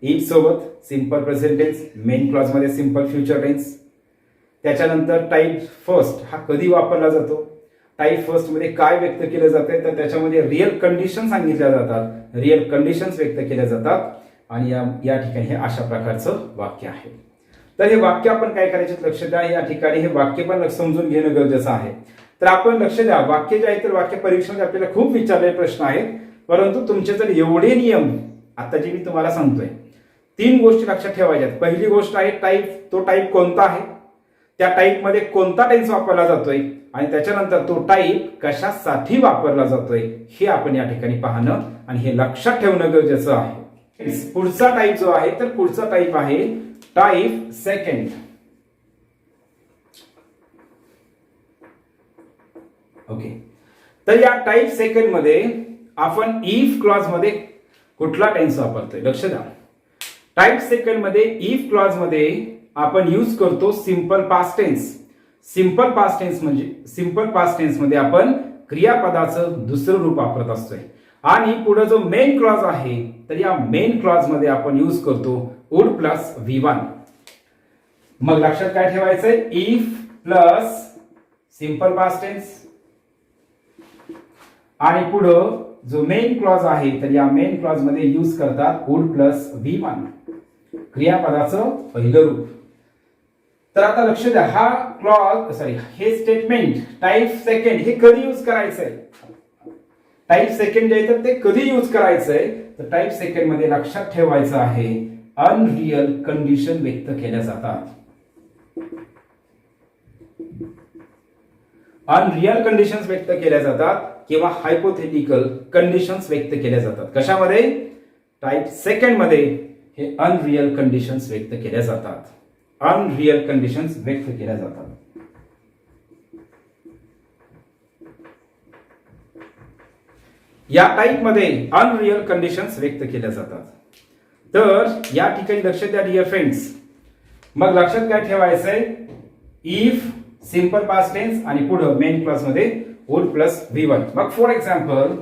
इफ सोबत simple present tense, main clause मध्ये सिंपल फ्युचर टेन्स. त्याच्यानंतर टाईप फर्स्ट हा कधी वापरला जातो, टाईप फर्स्ट मध्ये काय व्यक्त केलं जाते, तर त्याच्यामध्ये रिअल कंडिशन सांगितल्या जातात, रिअल कंडिशन्स व्यक्त केल्या जातात आणि या ठिकाणी हे अशा प्रकारचं वाक्य आहे. तर हे वाक्य आपण काय करायचे लक्ष द्या, या ठिकाणी हे वाक्य पण समजून घेणं गरजेचं आहे. तर आपण लक्ष द्या, वाक्य जे आहे तर वाक्य परीक्षेमध्ये आपल्याला खूप विचारलेले प्रश्न आहेत, परंतु तुमचे जर एवढे नियम आता जे मी तुम्हाला सांगतोय 3 गोष्टी लक्षात ठेवायच्या. पहिली गोष्ट आहे टाईप, तो टाईप कोणता आहे, त्या टाईप मध्ये कोणता टेन्स वापरला जातोय आणि त्याच्यानंतर तो टाईप कशासाठी वापरला जातोय हे आपण या ठिकाणी पाहणं आणि हे लक्षात ठेवणं गरजेचं आहे. पुढचा टाईप जो आहे तर पुढचा टाईप आहे टाईप सेकंड. ओके, तर या टाईप सेकंड मध्ये आपण इफ क्लॉज मध्ये कुठला टेन्स वापरतोय लक्ष द्या. टाईप सेकंड मध्ये इफ क्लॉज मध्ये आपण यूज करतो simple past tense. Simple past tense म्हणजे सिंपल पास्ट टेन्स मध्ये आपण क्रियापदाचं दुसरं रूप वापरत असतोय आणि पुढे जो मेन क्लॉज आहे तर या मेन क्लॉज मध्ये आपण यूज करतो वुड प्लस V1. मग लक्षात काय ठेवायचंय, if plus simple past tense आणि पुढे जो मेन क्लॉज आहे तर या मेन क्लॉज मध्ये यूज करतात वुड प्लस V1 क्रियापदाचं पहिलं रूप. तर आता लक्ष द्या, हा क्लॉज हे स्टेटमेंट टाईप सेकंड हे कधी यूज करायचंय, टाईप सेकंड जे आहे तर ते कधी यूज करायचंय, तर टाईप सेकंड मध्ये लक्षात ठेवायचं आहे अनरियल कंडिशन व्यक्त केल्या जातात. अनरियल कंडिशन्स व्यक्त केल्या जातात किंवा हायपोथेटिकल कंडिशन्स व्यक्त केल्या जातात. कशामध्ये, टाईप सेकंड मध्ये हे अनरियल कंडिशन्स व्यक्त केल्या जातात. अनरियल कंडिशन्स व्यक्त केल्या जातात. या टाईप मध्ये अनरियल कंडिशन्स व्यक्त केल्या जातात. तर या ठिकाणी लक्ष द्या डिअर फ्रेंड्स. मग लक्षात काय ठेवायचंय, इफ सिंपल पास्ट टेन्स आणि पुढे मेन क्लॉज मध्ये वुड प्लस V1. मग for example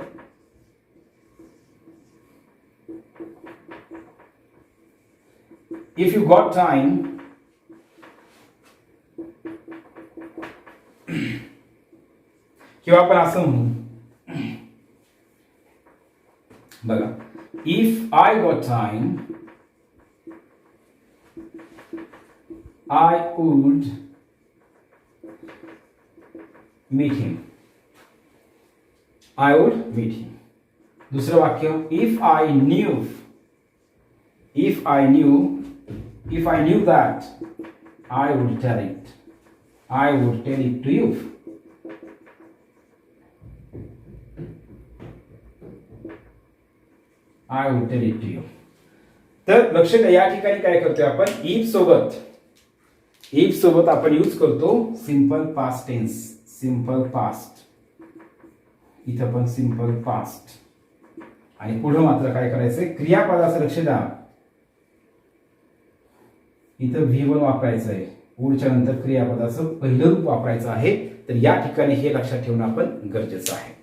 if you got time किंवा आपण असं म्हणू बघा, if I got time I would meet him. I would meet him. दुसरं वाक्य, if I knew that I would tell it. I would tell it to you. I would tell it to you. तर लक्ष द्या, या ठिकाणी काय करतोय आपण, इफ सोबत आपण यूज करतो simple past tense, simple past. इथं पण सिंपल पास्ट आणि पुढे मात्र काय करायचंय, क्रियापदाचं लक्ष द्या, इथं V1 वापरायचं आहे, पुढच्या नंतर क्रियापदाचं पहिलं रूप वापरायचं आहे. तर या ठिकाणी हे लक्षात ठेवणं आपण गरजेचं आहे.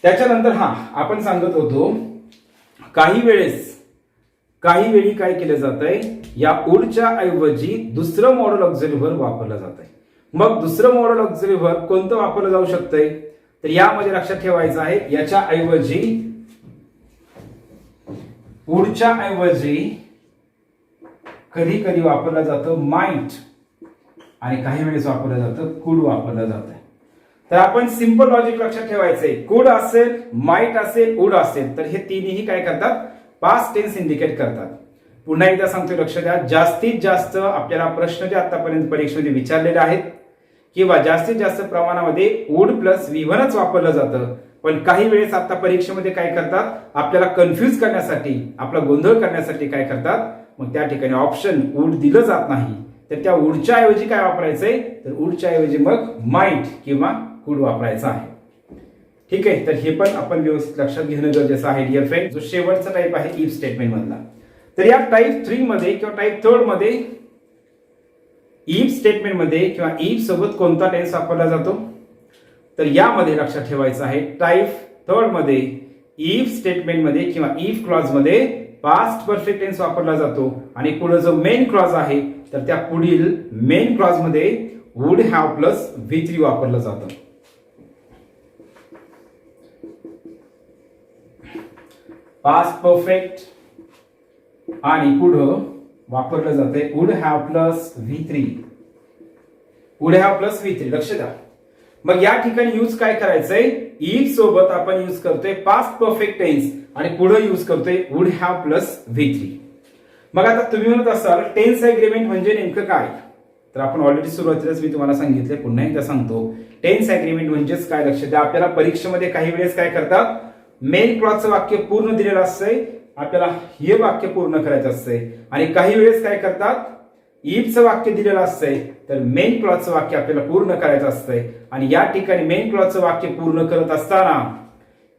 त्याच्यानंतर आपण सांगत होतो काही वेळी काय केलं जातंय, या वुडच्या ऐवजी दुसरं मॉडल ऑक्झिलरी व्हर्ब वापरलं जातंय. मग दुसरं मॉडल ऑक्झिलरी व्हर्ब कोणतं वापरलं जाऊ शकतंय, तर यामध्ये लक्षात ठेवायचं आहे, याच्या ऐवजी वुडच्या ऐवजी कधी कधी वापरलं जातं माइट आणि काही वेळेस वापरलं जातं कुड वापरलं जातं. तर आपण सिंपल लॉजिक लक्षात ठेवायचंय, कुड असेल, माइट असेल, वुड असेल, तर हे तिन्ही काय करतात, पास्ट टेन्स इंडिकेट करतात. पुन्हा एकदा सांगतोय, लक्ष द्या, जास्तीत जास्त आपल्याला प्रश्न जे आतापर्यंत परीक्षेमध्ये विचारलेले आहेत किंवा जास्तीत जास्त प्रमाणामध्ये वुड प्लस V1च वापरलं जातं. पण काही वेळेस आता परीक्षेमध्ये काय करतात, आपल्याला कन्फ्यूज करण्यासाठी, आपला गोंधळ करण्यासाठी काय करतात, मग त्या ठिकाणी ऑप्शन वुड दिलं जात नाही, तर त्या वुडच्या ऐवजी काय वापरायचंय, तर वुडच्या ऐवजी मग माइट किंवा कुड वापरायचा आहे. ठीक आहे, तर हे पण आपण व्यवस्थित लक्षात घेणं गरजेचं आहे डिअर फ्रेंड. जो शेवटचा टाईप आहे इफ स्टेटमेंट मधला, तर या टाईप 3 मध्ये किंवा टाईप 3 मध्ये इफ स्टेटमेंट मध्ये किंवा इफ सोबत कोणता टेन्स वापरला जातो, तर यामध्ये लक्षात ठेवायचं आहे टाईप 3 मध्ये इफ स्टेटमेंट मध्ये किंवा इफ क्लॉज मध्ये पास्ट परफेक्ट टेन्स वापरला जातो आणि पुढे जो मेन क्लॉज आहे तर त्या पुढील मेन क्लॉज मध्ये वुड हॅव प्लस V3 वापरलं जातं. पास्ट परफेक्ट आणि पुढं वापरलं जाते would have plus V3. Would have plus V3 लक्ष द्या. मग या ठिकाणी यूज काय करायचंय, इफ सोबत आपण यूज करतोय पास्ट परफेक्ट टेन्स आणि पुढे यूज करतोय वुड हॅव प्लस V3. मग आता तुम्ही म्हणत असाल टेन्स अग्रीमेंट म्हणजे नेमकं काय, तर आपण ऑलरेडी सुरुवातीलाच मी तुम्हाला सांगितले, पुन्हा एकदा सांगतो. टेन्स अग्रीमेंट म्हणजेच काय, लक्ष द्या. आपल्याला परीक्षेमध्ये काही वेळेस काय करतात, मेन क्लॉजचं वाक्य पूर्ण दिलेलं असतंय, आपल्याला हे वाक्य पूर्ण करायचं असतंय आणि काही वेळेस काय करतात, इफचं वाक्य दिलेलं असतंय तर मेन क्लॉजचं वाक्य आपल्याला पूर्ण करायचं असतंय. आणि या ठिकाणी मेन क्लॉजचं वाक्य पूर्ण करत असताना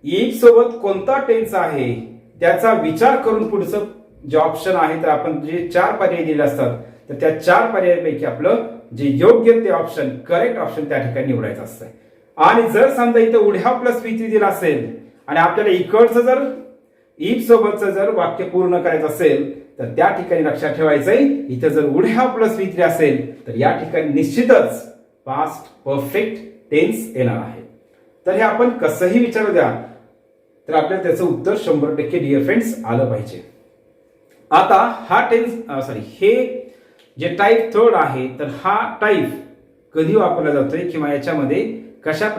इफ सोबत कोणता टेन्स आहे त्याचा विचार करून पुढचं जे ऑप्शन आहे, तर आपण जे 4 पर्याय दिले असतात तर त्या 4 पर्यायापैकी आपलं जे योग्य ते ऑप्शन, करेक्ट ऑप्शन त्या ठिकाणी निवडायचं असतंय. आणि जर समजा इथं वुड हॅव प्लस V3 दिला असेल आणि आपल्याला इकडचं जर इफ सोबतचं जर वाक्य पूर्ण करायचं असेल तर त्या ठिकाणी लक्षात ठेवायचंय, इथे जर वुड हॅव प्लस V3 असेल तर या ठिकाणी निश्चितच पास्ट परफेक्ट टेन्स येणार आहे. तर हे आपण कसंही विचारू द्या तर आपल्याला त्याचं उत्तर 100% डिअर फ्रेंड्स आलं पाहिजे. आता हा टेन्स हे जे टाईप 3 आहे तर हा टाईप कधी वापरला जातोय किंवा याच्यामध्ये कशा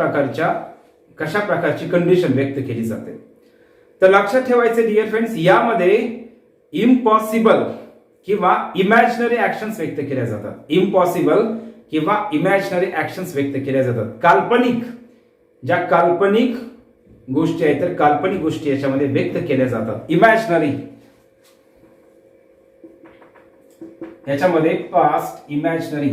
प्रकारची कंडिशन व्यक्त केली जाते, तर लक्षात ठेवायचे डिअर फ्रेंड्स, यामध्ये इम्पॉसिबल किंवा इमॅजिनरी ऍक्शन्स व्यक्त केल्या जातात. इम्पॉसिबल किंवा इमॅजिनरी ऍक्शन्स व्यक्त केल्या जातात. काल्पनिक, ज्या काल्पनिक गोष्टी आहेत तर काल्पनिक गोष्टी याच्यामध्ये व्यक्त केल्या जातात. इमॅजिनरी याच्यामध्ये पास्ट इमॅजिनरी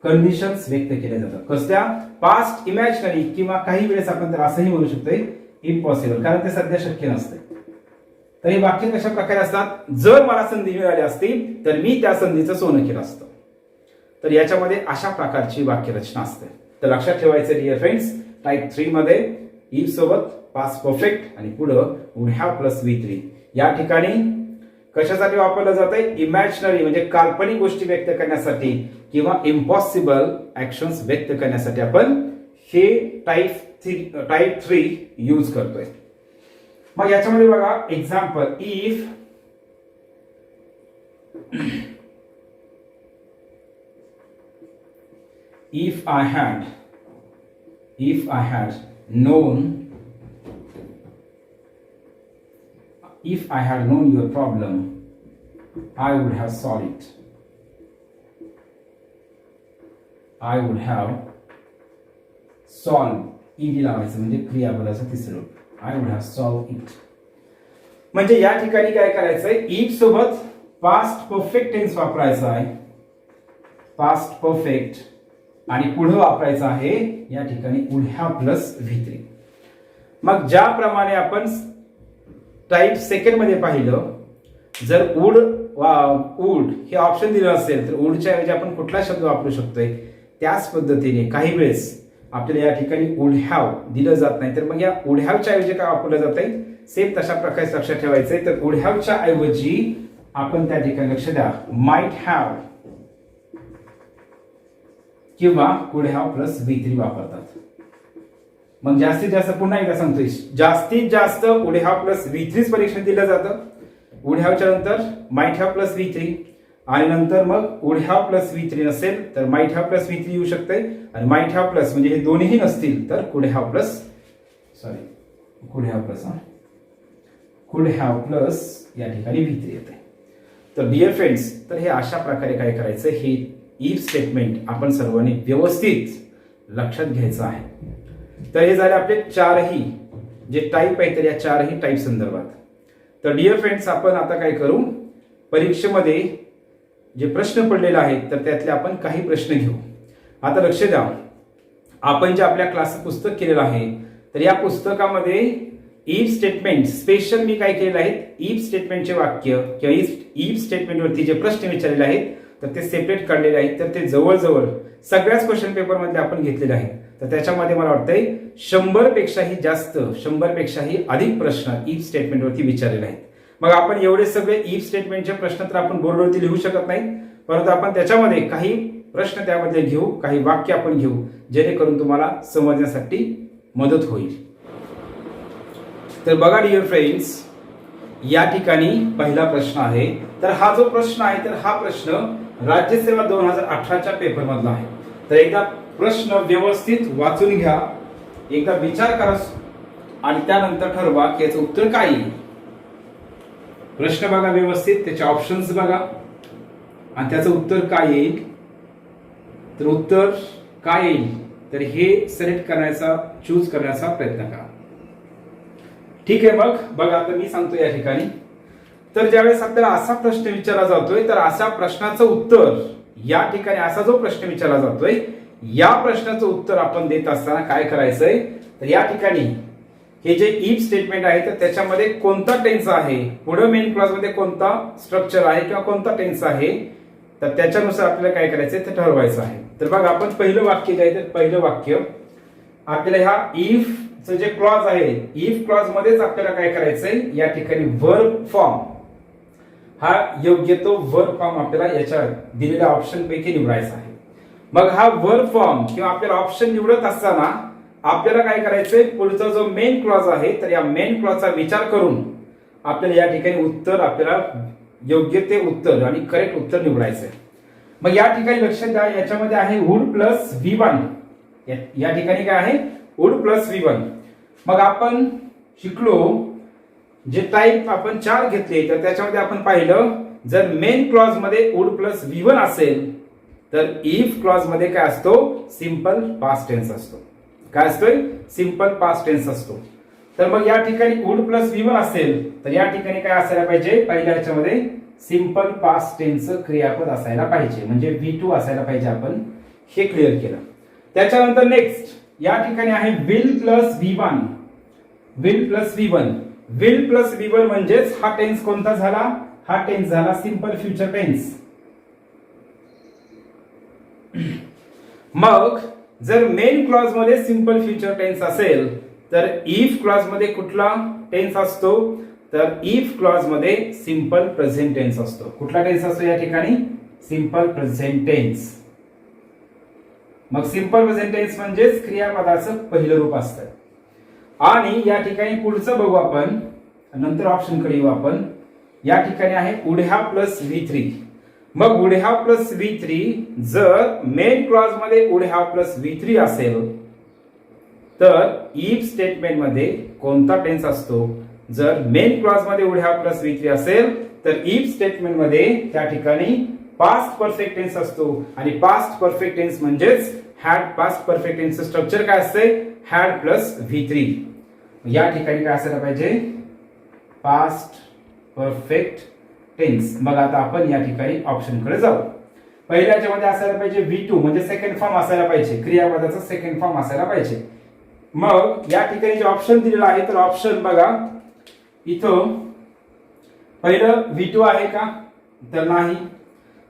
कंडिशन्स व्यक्त केल्या जातात. कसल्या, पास्ट इमॅजिनरी किंवा काही वेळेस आपण तर असंही म्हणू शकतोय इम्पॉसिबल, कारण ते सध्या शक्य नसते. तर हे वाक्य कशा प्रकारे असतात, जर मला संधी मिळाली असती तर मी त्या संधीचं सोनं केलं असतं. तर याच्यामध्ये अशा प्रकारची वाक्यरचना असते. तर लक्षात ठेवायचं डिअर फ्रेंड्स, टाईप 3 मध्ये इफ सोबत पास्ट परफेक्ट आणि पुढं वुड हॅव प्लस V3 या ठिकाणी कशासाठी वापरलं जातंय, इमॅजिनरी म्हणजे काल्पनिक गोष्टी व्यक्त करण्यासाठी किंवा इम्पॉसिबल ऍक्शन्स व्यक्त करण्यासाठी आपण हे टाईप 3 यूज करतोय. मग याच्यामध्ये बघा example, if I had known your problem, I would have solved it. I would have solved. ed लावायचं म्हणजे क्रियापदाचं तिसरं रूप. I would have solved it. म्हणजे या ठिकाणी काय करायचंय, if सोबत पास्ट परफेक्ट टेन्स वापरायचा आहे, पास्ट परफेक्ट आणि पुढे वापरायचं आहे या ठिकाणी वुड हॅव प्लस V3. मग ज्याप्रमाणे आपण टाईप 2 मध्ये पाहिलं, जर वुड हे ऑप्शन दिलं असेल तर वुडच्या ऐवजी आपण कुठला शब्द वापरू शकतोय, त्याच पद्धतीने काही वेळेस आपल्याला या ठिकाणी वुड हॅव दिलं जात नाही तर मग या वुड हॅवच्या ऐवजी काय वापरलं जातंय, सेम तशा प्रकारे लक्षात ठेवायचंय. तर वुड हॅवच्या ऐवजी आपण त्या ठिकाणी लक्ष द्या माइट हॅव किंवा वुड हॅव प्लस V3 वापरतात. मग जास्तीत जास्त, पुन्हा एकदा सांगतोय, जास्तीत जास्त वुड हॅव प्लस V3 परीक्षेत दिलं जातं. वुड हॅवच्या नंतर माइट हॅव प्लस V3 आणि नंतर मग वुड हॅव प्लस V3 नसेल तर माइट हॅव प्लस V3 येऊ शकते आणि माइट हॅव प्लस म्हणजे हे दोन्ही नसतील तर कुड हॅव प्लस या ठिकाणी V3 येते. तर डिअर फ्रेंड्स, तर हे अशा प्रकारे काय करायचं, हे इफ स्टेटमेंट आपण सर्वांनी व्यवस्थित लक्षात घ्यायचं आहे. तर हे झाले आपले 4ही जे टाईप आहेत तर या 4ही टाईप संदर्भात. तर डिअर फ्रेंड्स, आपण आता काय करू, परीक्षेमध्ये जे प्रश्न पडलेले आहेत तर त्यातले आपण काही प्रश्न घेऊ. आता लक्ष द्या, आपण जे आपल्या क्लास पुस्तक केलेलं आहे तर या पुस्तकामध्ये इफ स्टेटमेंट स्पेशल मी काय केलेलं आहे, इफ स्टेटमेंटचे वाक्य किंवा इफ स्टेटमेंटवरती जे प्रश्न विचारलेले आहेत तर ते सेपरेट काढलेले आहेत. तर ते जवळजवळ सगळ्याच क्वेश्चन पेपरमध्ये आपण घेतलेले आहेत. तर त्याच्यामध्ये मला वाटतंय 100 पेक्षाही जास्त, 100 पेक्षाही अधिक प्रश्न इफ स्टेटमेंटवरती विचारलेले आहेत. मग आपण एवढे सगळे इफ स्टेटमेंटचे प्रश्न तर आपण बोर्डवरती लिहू शकत नाही, परंतु आपण त्याच्यामध्ये काही प्रश्न त्यामध्ये घेऊ, काही वाक्य आपण घेऊ, जेणेकरून तुम्हाला समजण्यासाठी मदत होईल. तर बघा डिअर फ्रेंड्स, या ठिकाणी पहिला प्रश्न आहे. तर हा जो प्रश्न आहे तर हा प्रश्न राज्यसेवा 2018च्या पेपर मधला आहे. तर एकदा प्रश्न व्यवस्थित वाचून घ्या, एकदा विचार करा आणि त्यानंतर ठरवा की याचं उत्तर काय येईल. प्रश्न बघा व्यवस्थित, त्याचे ऑप्शन्स बघा आणि त्याचं उत्तर काय येईल. तर उत्तर काय येईल तर हे सिलेक्ट करण्याचा, चूज करण्याचा प्रयत्न करा. ठीक आहे, मग बघा आता मी सांगतो या ठिकाणी. तर ज्यावेळेस आपल्याला असा प्रश्न विचारला जातोय तर अशा प्रश्नाचं उत्तर, या ठिकाणी असा जो प्रश्न विचारला जातोय या प्रश्नाचं उत्तर आपण देत असताना काय करायचंय, तर या ठिकाणी हे जे इफ स्टेटमेंट आहे तर त्याच्यामध्ये कोणता टेन्स आहे, पुढे मेन क्लॉज मध्ये कोणता स्ट्रक्चर आहे किंवा कोणता टेन्स आहे, तर त्याच्यानुसार आपल्याला काय करायचंय ते ठरवायचं आहे. तर बघा आपण पहिलं वाक्य जे आहे तर पहिलं वाक्य आपल्याला ह्या इफ चं जे क्लॉज आहे, इफ क्लॉज मध्येच आपल्याला काय करायचंय, या ठिकाणी वर्ब फॉर्म हा योग्य तो वर्ब फॉर्म आपल्याला याच्या दिलेल्या ऑप्शन पैकी निवडायचा आहे. मग हा वर्ब फॉर्म किंवा आपल्याला ऑप्शन निवडत असताना आपल्याला काय करायचंय, पुढचा जो मेन क्लॉज आहे तर या मेन क्लॉजचा विचार करून आपल्याला या ठिकाणी उत्तर, आपल्याला योग्य ते उत्तर आणि करेक्ट उत्तर निवडायचंय. मग या ठिकाणी लक्षात द्या, याच्यामध्ये आहे वुड प्लस V1. या ठिकाणी काय आहे, वुड प्लस V1. मग आपण शिकलो जे टाईप आपण 4 घेतले तर त्याच्यामध्ये आपण पाहिलं, जर मेन क्लॉज मध्ये वुड प्लस V1 असेल तर इफ क्लॉज मध्ये काय असतो, सिंपल पास्ट टेन्स असतो. काय असतोय, सिंपल पास्ट टेन्स असतो. तर मग या ठिकाणी वुड प्लस V1 असेल तर या ठिकाणी काय असायला पाहिजे, पहिल्या ह्याच्यामध्ये सिंपल पास्ट टेन्सचं क्रियापद असायला पाहिजे, म्हणजे V2 असायला पाहिजे. आपण हे क्लिअर केलं. त्याच्यानंतर नेक्स्ट या ठिकाणी आहे will plus V1. Will plus V1, will plus V1 म्हणजेच हा टेन्स कोणता झाला, हा टेन्स झाला सिंपल फ्युचर टेन्स. मग जर मेन क्लॉज मध्ये सिंपल फ्युचर टेन्स असेल तर इफ क्लॉज मध्ये कुठला टेन्स असतो, तर इफ क्लॉज मध्ये सिंपल प्रेझेंट टेन्स असतो. कुठला टेन्स असतो या ठिकाणी, सिंपल प्रेझेंट टेन्स. मग सिंपल प्रेझेंट टेन्स म्हणजेच क्रियापदाचं पहिलं रूप असतं. आणि या ठिकाणी पुढचं बघू आपण, नंतर ऑप्शन कडे येऊ आपण. या ठिकाणी आहे वुड हॅव प्लस V3. मग वुड हॅव प्लस V3 जर मेन क्लॉज मध्ये वुड हॅव प्लस V3 असेल तर इफ स्टेटमेंट मध्ये कोणता टेन्स असतो, जर मेन क्लॉज मध्ये वुड हॅव प्लस V3 असेल तर इफ स्टेटमेंट मध्ये त्या ठिकाणी पास्ट परफेक्ट टेन्स असतो. आणि पास्ट परफेक्ट टेन्स म्हणजेच हॅड. पास्ट परफेक्ट टेन्सचं स्ट्रक्चर काय असते, हॅड प्लस V3. या ठिकाणी काय असायला पाहिजे, पास्ट परफेक्ट टेन्स. मग आता आपण या ठिकाणी ऑप्शन कडे जाऊ. पहिल्या ह्याच्यामध्ये असायला पाहिजे V2 म्हणजे सेकंड फॉर्म असायला पाहिजे, क्रियापदाचा सेकंड फॉर्म असायला पाहिजे. मग या ठिकाणी जे ऑप्शन दिलेलं आहे तर ऑप्शन बघा, इथं पहिलं V2 आहे का, तर नाही.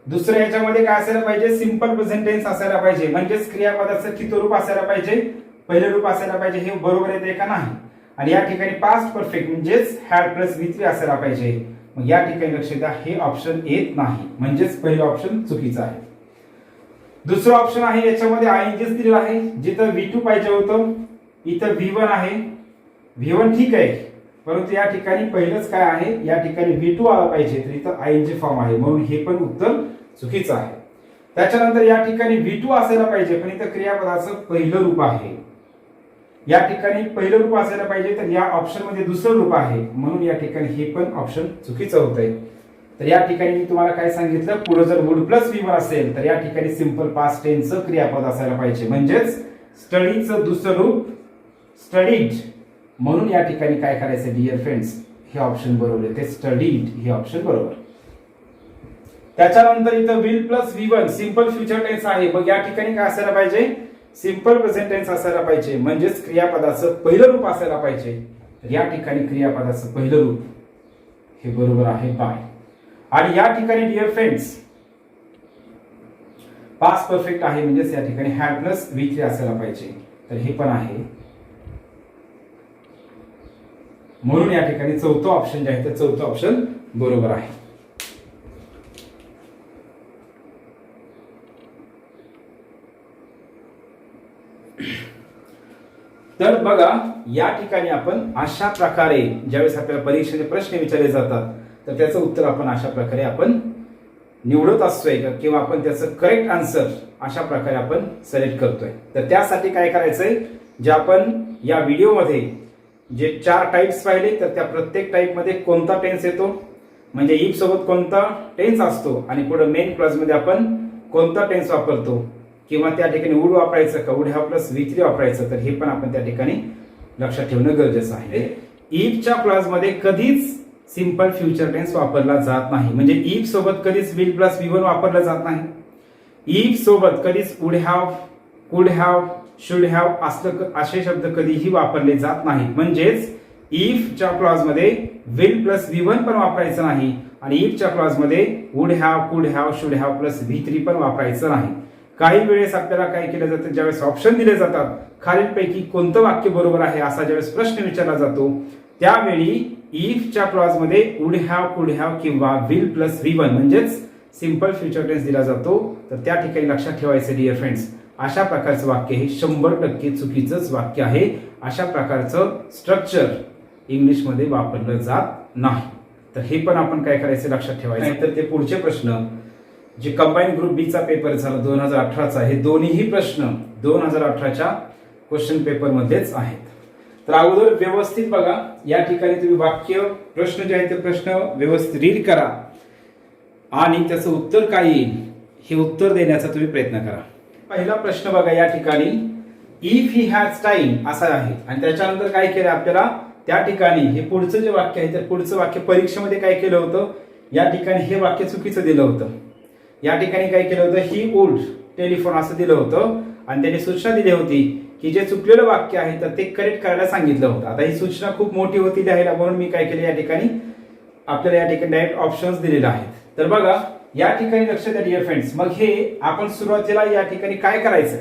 दुसऱ्या ह्याच्यामध्ये काय असायला पाहिजे, सिंपल प्रेझेंट टेन्स असायला पाहिजे, म्हणजेच क्रियापदाचं किती रूप असायला पाहिजे, पहिलं रूप असायला पाहिजे. हे बरोबर येते का, नाही. आणि या ठिकाणी पास्ट परफेक्ट म्हणजेच हॅड प्लस V3 असायला पाहिजे. मग या ठिकाणी लक्ष द्या, हे ऑप्शन येत नाही, म्हणजेच पहिलं ऑप्शन चुकीचं आहे. दुसरं ऑप्शन आहे, याच्यामध्ये आयएनजीच दिलेलं आहे, जिथं V2 पाहिजे होतं इथं V1 आहे. V1 ठीक आहे, परंतु या ठिकाणी पहिलंच काय आहे, या ठिकाणी V2 आला पाहिजे, तर इथं आयएनजी फॉर्म आहे, म्हणून हे पण उत्तर चुकीचं आहे. त्याच्यानंतर या ठिकाणी V2 असायला पाहिजे, पण इथं क्रियापदाचं पहिलं रूप आहे. या ठिकाणी पहिलं रूप असायला पाहिजे, तर या ऑप्शन मध्ये दुसरं रूप आहे, म्हणून या ठिकाणी हे पण ऑप्शन चुकीचं होत आहे. तर या ठिकाणी मी तुम्हाला काय सांगितलं, पुढे जर वुड प्लस V1 असेल तर या ठिकाणी सिंपल पास्ट टेन्सचं क्रियापद असायला पाहिजे, म्हणजेच स्टडीचं दुसरं रूप स्टडीड. म्हणून या ठिकाणी काय करायचं डिअर फ्रेंड्स, हे ऑप्शन बरोबर आहे, ते स्टडीड हे ऑप्शन बरोबर. त्याच्यानंतर इथं will plus V1 simple future tense आहे. मग या ठिकाणी काय असायला पाहिजे, सिंपल प्रेझेंट टेन्स असायला पाहिजे, म्हणजेच क्रियापदाचं पहिलं रूप असायला पाहिजे. तर या ठिकाणी क्रियापदाचं पहिलं रूप हे बरोबर आहे बाय. आणि या ठिकाणी डिअर फ्रेंड्स पास्ट परफेक्ट आहे, म्हणजेच या ठिकाणी हॅड प्लस V3 असायला पाहिजे. तर हे पण आहे, म्हणून या ठिकाणी चौथं ऑप्शन जे आहे ते चौथं ऑप्शन बरोबर आहे. तर बघा या ठिकाणी आपण अशा प्रकारे ज्यावेळेस आपल्याला परीक्षेचे प्रश्न विचारले जातात तर त्याचं उत्तर आपण अशा प्रकारे आपण निवडत असतोय किंवा आपण त्याचं करेक्ट आन्सर अशा प्रकारे आपण सिलेक्ट करतोय. तर त्यासाठी काय करायचंय, जे आपण या व्हिडिओमध्ये जे 4 टाइप्स पाहिले तर त्या प्रत्येक टाइप मध्ये कोणता टेन्स येतो, म्हणजे इफ सोबत कोणता टेन्स असतो आणि पुढे मेन क्लॉज मध्ये आपण कोणता टेन्स वापरतो, किंवा त्या ठिकाणी वुड वापरायचं का वुड हॅव प्लस V3 वापरायचं, तर हे पण आपण त्या ठिकाणी लक्षात ठेवणं गरजेचं आहे. इफच्या क्लॉज मध्ये कधीच सिंपल फ्युचर टेन्स वापरला जात नाही, म्हणजे इफ सोबत कधीच विल प्लस V1 वापरला जात नाही. इफ सोबत कधीच वुड हॅव, कुड हॅव, शुड हॅव असे शब्द कधीही वापरले जात नाहीत. म्हणजेच इफच्या क्लॉज मध्ये विल प्लस V1 पण वापरायचं नाही आणि इफच्या क्लॉज मध्ये वुड हॅव, कुड have, should have plus V3 पण वापरायचं नाही. काही वेळेस आपल्याला काय केलं जातं, ज्यावेळेस ऑप्शन दिले जातात खालीलपैकी कोणतं वाक्य बरोबर आहे असा ज्यावेळेस प्रश्न विचारला जातो त्यावेळी इफच्या क्लॉज मध्ये वुड हॅव, कुड हॅव किंवा विल प्लस V1 म्हणजेच सिंपल फ्युचर टेन्स दिला जातो. तर त्या ठिकाणी लक्षात ठेवायचं डिअर फ्रेंड्स, अशा प्रकारचं वाक्य हे 100% चुकीचंच वाक्य आहे. अशा प्रकारचं स्ट्रक्चर इंग्लिशमध्ये वापरलं जात नाही. तर हे पण आपण काय करायचं लक्षात ठेवायचं. तर ते पुढचे प्रश्न जे कंबाईन ग्रुप बी चा पेपर झाला 2018चा, हे दोन्हीही प्रश्न 2018च्या क्वेश्चन पेपर मध्येच आहेत. तर अगोदर व्यवस्थित बघा, या ठिकाणी तुम्ही वाक्य प्रश्न जे आहे ते प्रश्न व्यवस्थित रीड करा आणि त्याचं उत्तर काय येईल हे उत्तर देण्याचा तुम्ही प्रयत्न करा. पहिला प्रश्न बघा, या ठिकाणी इफ ही हॅज टाइम असा आहे आणि त्याच्यानंतर काय केलं आपल्याला, त्या ठिकाणी हे पुढचं जे वाक्य आहे तर पुढचं वाक्य परीक्षेमध्ये काय केलं होतं, या ठिकाणी हे वाक्य चुकीचं दिलं होतं. या ठिकाणी काय केलं होतं, ही वुड टेलिफोन असं दिलं होतं आणि त्याने सूचना दिली होती की जे चुकलेलं वाक्य आहे तर ते करेक्ट करायला सांगितलं होतं. आता ही सूचना खूप मोठी होती लिहायला, म्हणून मी काय केलं, या ठिकाणी आपल्याला या ठिकाणी डायरेक्ट ऑप्शन्स दिलेले आहेत. तर बघा या ठिकाणी लक्ष द्या डिअर फ्रेंड्स. मग हे आपण सुरुवातीला या ठिकाणी काय करायचं,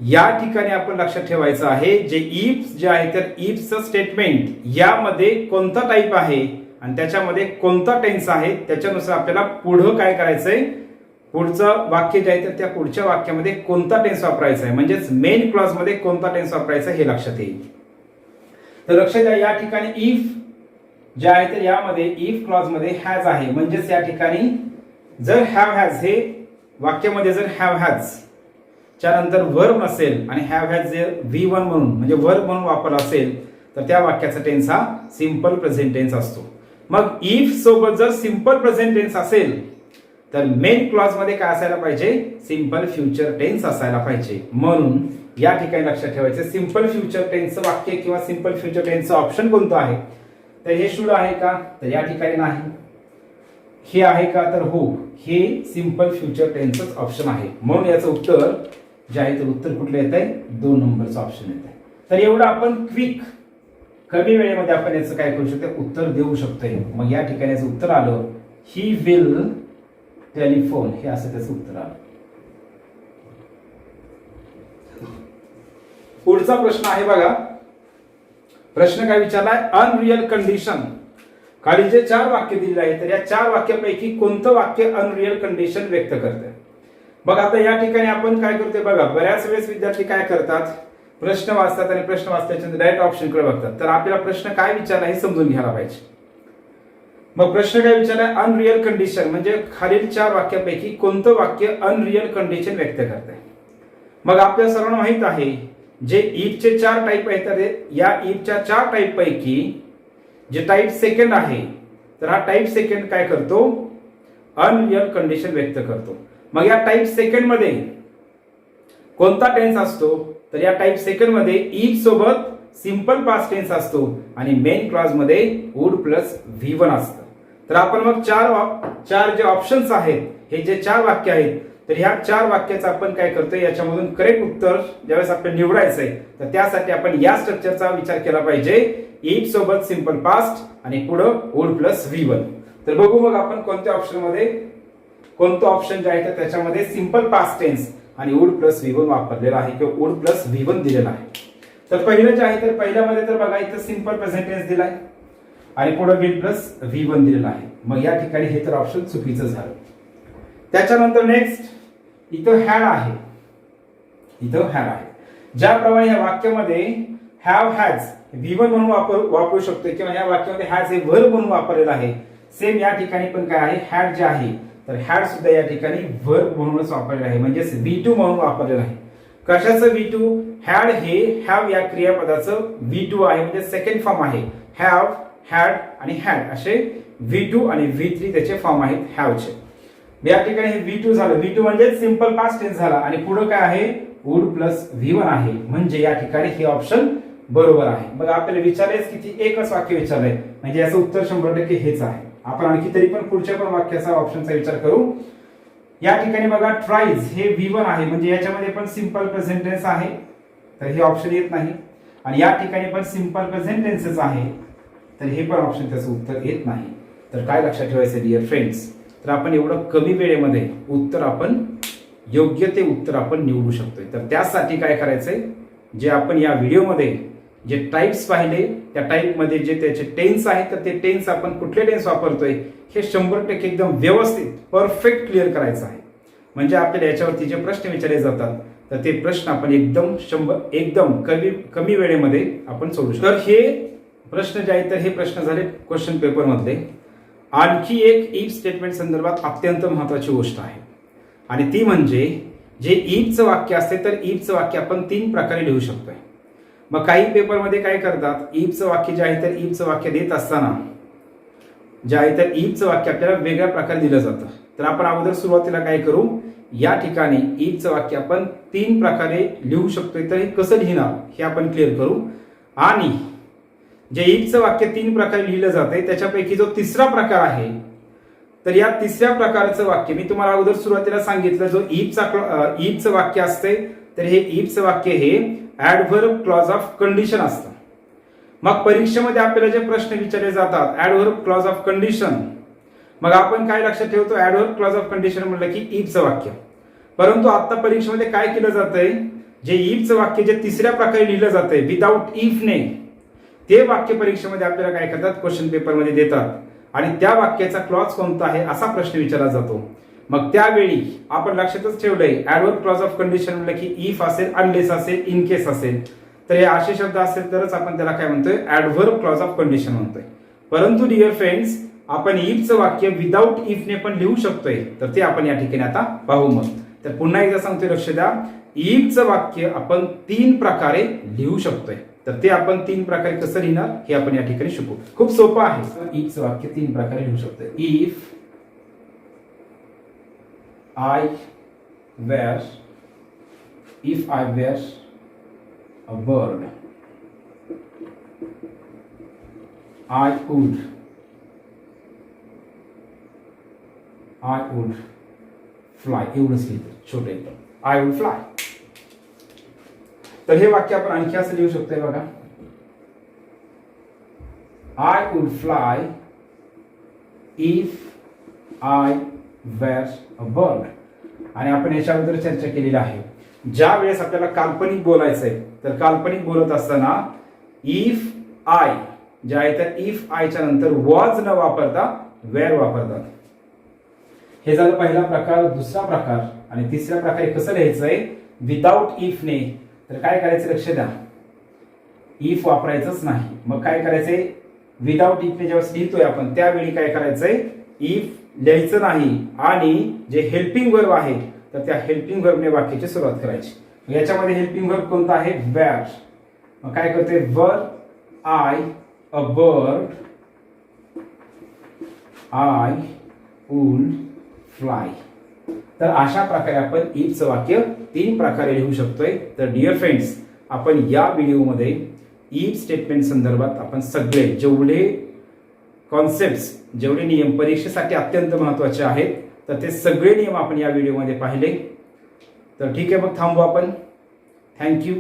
या ठिकाणी आपण लक्षात ठेवायचं आहे जे इफ जे आहे तर इफचं स्टेटमेंट यामध्ये कोणता टाईप आहे आणि त्याच्यामध्ये कोणता टेन्स आहे त्याच्यानुसार आपल्याला पुढं काय करायचंय, पुढचं वाक्य जे आहे तर त्या पुढच्या वाक्यामध्ये कोणता टेन्स वापरायचा आहे, म्हणजेच मेन क्लॉज मध्ये कोणता टेन्स वापरायचा हे लक्षात येईल. तर लक्षात द्या या ठिकाणी इफ जे आहे तर यामध्ये इफ क्लॉज मध्ये हॅज आहे, म्हणजेच या ठिकाणी जर हॅव हॅज हे वाक्यामध्ये जर हॅव हॅज च्या नंतर वर्ब नसेल आणि हॅव हॅज जे V1 म्हणून म्हणजे वर्ब म्हणून वापरला असेल तर त्या वाक्याचा टेन्स हा सिंपल प्रेझेंट टेन्स असतो. मग इफ सोबत जर सिंपल प्रेझेंट टेन्स असेल तर मेन क्लॉज मध्ये काय असायला पाहिजे, सिंपल फ्युचर टेन्स असायला पाहिजे. म्हणून या ठिकाणी लक्षात ठेवायचं सिंपल फ्युचर टेन्सचं वाक्य किंवा सिंपल फ्युचर टेन्सचं ऑप्शन कोणतं आहे, तर हे शुड आहे का, तर या ठिकाणी नाही. हे आहे का, तर हो, हे सिंपल फ्युचर टेन्सच ऑप्शन आहे. म्हणून याचं उत्तर जे आहे तर उत्तर कुठलं येत आहे, 2 नंबरचं ऑप्शन येत आहे. तर एवढं आपण क्विक कमी वेळेमध्ये आपण याचं काय करू शकतो, उत्तर देऊ शकतोय. मग या ठिकाणी याचं उत्तर आलं ही विल टेलिफोन, हे असं त्याचं उत्तर आलं. पुढचा प्रश्न आहे बघा, प्रश्न काय विचारलाय, अनरियल कंडिशन. खाली जे 4 वाक्य दिलेले आहेत तर या 4 वाक्यापैकी कोणतं वाक्य अनरियल कंडिशन व्यक्त करते. बघा आता या ठिकाणी आपण काय करतोय बघा, बऱ्याच वेळेस विद्यार्थी काय करतात, प्रश्न वाचतात आणि प्रश्न वाचल्याच्या डायरेक्ट ऑप्शन कडे बघतात. तर आपल्याला प्रश्न काय विचारला हे समजून घ्यायला पाहिजे. मग प्रश्न काय विचारलाय, अनरियल कंडिशन म्हणजे खालील 4 वाक्यापैकी कोणतं वाक्य अनरियल कंडिशन व्यक्त करते. मग आपल्या सर्वांना माहित आहे जे इफचे 4 टाईप आहेत तर या इफच्या 4 टाईप पैकी जे टाईप सेकंड आहे तर हा टाईप सेकंड काय करतो, अनरियल कंडिशन व्यक्त करतो. मग या टाईप सेकंड मध्ये कोणता टेन्स असतो, तर या टाईप सेकंड मध्ये इफ सोबत सिंपल पास्ट टेन्स असतो आणि मेन क्लॉज मध्ये वुड प्लस V1 असतं. तर आपण मग चार जे ऑप्शन्स आहेत, हे जे 4 वाक्य आहेत, तर ह्या 4 वाक्याचं आपण काय करतोय, याच्यामधून करेक्ट उत्तर ज्यावेळेस आपल्याला निवडायचं आहे, तर त्यासाठी आपण या स्ट्रक्चरचा विचार केला पाहिजे. इफ सोबत सिंपल पास्ट आणि पुढं वुड प्लस V1. तर बघू मग आपण कोणत्या ऑप्शन मध्ये, कोणतं ऑप्शन जे आहे तर त्याच्यामध्ये सिंपल पास्ट टेन्स आणि वुड प्लस V1 वापरलेला आहे किंवा वुड प्लस V1 दिलेला आहे. तर पहिलं जे आहे तर पहिल्यामध्ये तर बघा इथं सिंपल प्रेझेंट टेन्स दिलाय आणि पुढे विल प्लस V1 दिलेला आहे. मग या ठिकाणी हे तर ऑप्शन चुकीचं झालं. त्याच्यानंतर नेक्स्ट इथं हॅड आहे, इथं हॅड आहे. ज्याप्रमाणे या वाक्यामध्ये हॅव हॅज V1 म्हणून वापरू शकतो किंवा या वाक्यामध्ये हॅज हे वर्ब म्हणून वापरलेलं आहे, सेम या ठिकाणी पण काय आहे, हॅड जे आहे तर हॅड सुद्धा या ठिकाणी वर्ब म्हणूनच वापरलेलं आहे, म्हणजे V2 म्हणून वापरलेलं आहे. कशाचं V2? हॅड हे हॅव या क्रियापदाचं V2 आहे, म्हणजे सेकंड फॉर्म आहे. हॅव, हॅड आणि हॅड असे V2 आणि V3 त्याचे फॉर्म आहेत हॅवचे. या ठिकाणी हे V2 झालं. V2 म्हणजे सिंपल पास्ट टेन्स झाला आणि पुढे काय आहे, वुड प्लस V1 आहे, म्हणजे या ठिकाणी हे ऑप्शन बरोबर आहे. मग आपल्याला विचारायच किती, एकच वाक्य विचारलंय, म्हणजे याचं उत्तर 100% हेच आहे. आपण आणखी तरी पण पुढच्या पण वाक्याचा ऑप्शनचा विचार करू. या ठिकाणी बघा ट्राईज हे V1 आहे, म्हणजे याच्यामध्ये पण सिंपल प्रेझेंट टेन्स आहे, तर हे ऑप्शन येत नाही. आणि या ठिकाणी पण सिंपल प्रेझेंट टेन्सच आहे, तर हे पण ऑप्शन त्याचं उत्तर येत नाही. तर काय लक्षात ठेवायचं डिअर फ्रेंड्स, तर आपण एवढं कमी वेळेमध्ये उत्तर आपण योग्य ते उत्तर आपण निवडू शकतोय. तर त्यासाठी काय करायचंय, जे आपण या व्हिडिओमध्ये जे टाइप्स पाहिले त्या टाइपमध्ये जे त्याचे टेन्स आहेत, तर ते टेन्स आपण कुठले टेन्स वापरतोय हे 100% एकदम व्यवस्थित परफेक्ट क्लिअर करायचं आहे. म्हणजे आपल्याला याच्यावरती जे प्रश्न विचारले जातात तर ते प्रश्न आपण एकदम कमी वेळेमध्ये आपण सोडू शकतो. तर हे प्रश्न जे आहेत तर हे प्रश्न झाले क्वेश्चन पेपर मधले. आणखी एक इफ स्टेटमेंट संदर्भात अत्यंत महत्वाची गोष्ट आहे आणि ती म्हणजे जे इफचं वाक्य असते तर इफचं वाक्य आपण 3 प्रकारे लिहू शकतोय. मग काही पेपरमध्ये काय करतात, इफचं वाक्य जे आहे तर इफचं वाक्य देत असताना जे आहे तर इफचं वाक्य आपल्याला वेगळ्या प्रकारे दिलं जातं. तर आपण अगोदर सुरुवातीला काय करू, या ठिकाणी इफचं वाक्य आपण 3 प्रकारे लिहू शकतोय, तर हे कसं लिहिणार हे आपण क्लिअर करू. आणि जे इफचं वाक्य 3 प्रकारे लिहिलं जाते त्याच्यापैकी जो तिसरा प्रकार आहे, तर या तिसऱ्या प्रकारचं वाक्य मी तुम्हाला अगोदर सुरुवातीला सांगितलं, जो इफचं वाक्य असते तर हे इफचं वाक्य हे ऍडव्हर्ब क्लॉज ऑफ कंडिशन असतं. मग परीक्षेमध्ये आपल्याला जे प्रश्न विचारले जातात ऍडव्हर्ब क्लॉज ऑफ कंडिशन, मग आपण काय लक्षात ठेवतो, ऍडव्हर्ब क्लॉज ऑफ कंडिशन म्हटलं की इफचं वाक्य. परंतु आता परीक्षेमध्ये काय केलं जातंय, जे इफचं वाक्य जे तिसऱ्या प्रकारे लिहिलं जातंय विदाउट इफने, ते वाक्य परीक्षेमध्ये आपल्याला काय करतात, क्वेश्चन पेपरमध्ये देतात आणि त्या वाक्याचा क्लॉज कोणता आहे असा प्रश्न विचारला जातो. मग त्यावेळी आपण लक्षातच ठेवलंय ऍडव्हर्ब क्लॉज ऑफ कंडिशन म्हटलं की इफ असेल, अनलेस असेल, इन केस असेल, तर हे असे शब्द असेल तरच आपण त्याला काय म्हणतोय, ऍडव्हर्ब क्लॉज ऑफ कंडिशन म्हणतोय. परंतु डिअर फ्रेंड्स, आपण इफचं वाक्य विदाउट इफने पण लिहू शकतोय, तर ते आपण या ठिकाणी आता पाहू. मग तर पुन्हा एकदा सांगतोय, लक्ष द्या, इफचं वाक्य आपण 3 प्रकारे लिहू शकतोय, तर ते आपण 3 प्रकारे कसं लिहिणार हे आपण या ठिकाणी शिकू. खूप सोपं आहे. इफचं वाक्य 3 प्रकारे लिहू शकतोय. If I were a bird, I would fly. एवढंच लिहितो छोटे एकदम, I would fly. तर हे वाक्य आपण आणखी असं लिहू शकतोय बघा, I would fly if I were a bird. आणि आपण याच्या अगोदर चर्चा केलेली आहे, ज्या वेळेस आपल्याला काल्पनिक बोलायचंय तर काल्पनिक बोलत असताना इफ आय जे आहे तर इफ आयच्या नंतर वॉज न वापरता वेअर वापरतात. हे झालं पहिला प्रकार. दुसरा प्रकार आणि तिसऱ्या प्रकारे कसं लिहायचंय, विदाउट इफने. तर काय करायचं, लक्ष द्या, इफ वापरायचंच नाही. मग काय करायचंय, विदाउट इफने जेव्हा लिहितोय आपण त्यावेळी काय करायचंय, इफ लिहायचं नाही आणि जे हेल्पिंग वर्ब आहे तर त्या हेल्पिंग वर्बने वाक्याची सुरुवात करायची. याच्यामध्ये हेल्पिंग वर्ब कोणता आहे, वेअर. मग काय करतोय, वर I a bird I would fly. तर अशा प्रकारे आपण इफचं वाक्य 3 प्रकारे लिहू शकतोय. तर डिअर फ्रेंड्स, आपण या व्हिडिओमध्ये इफ स्टेटमेंट संदर्भात आपण सगळे जेवढे कॉन्सेप्ट्स, जेवढे नियम परीक्षेसाठी अत्यंत महत्त्वाचे आहेत, तर ते सगळे नियम आपण या व्हिडिओमध्ये पाहिले. तर ठीक आहे, मग थांबू आपण. थँक्यू.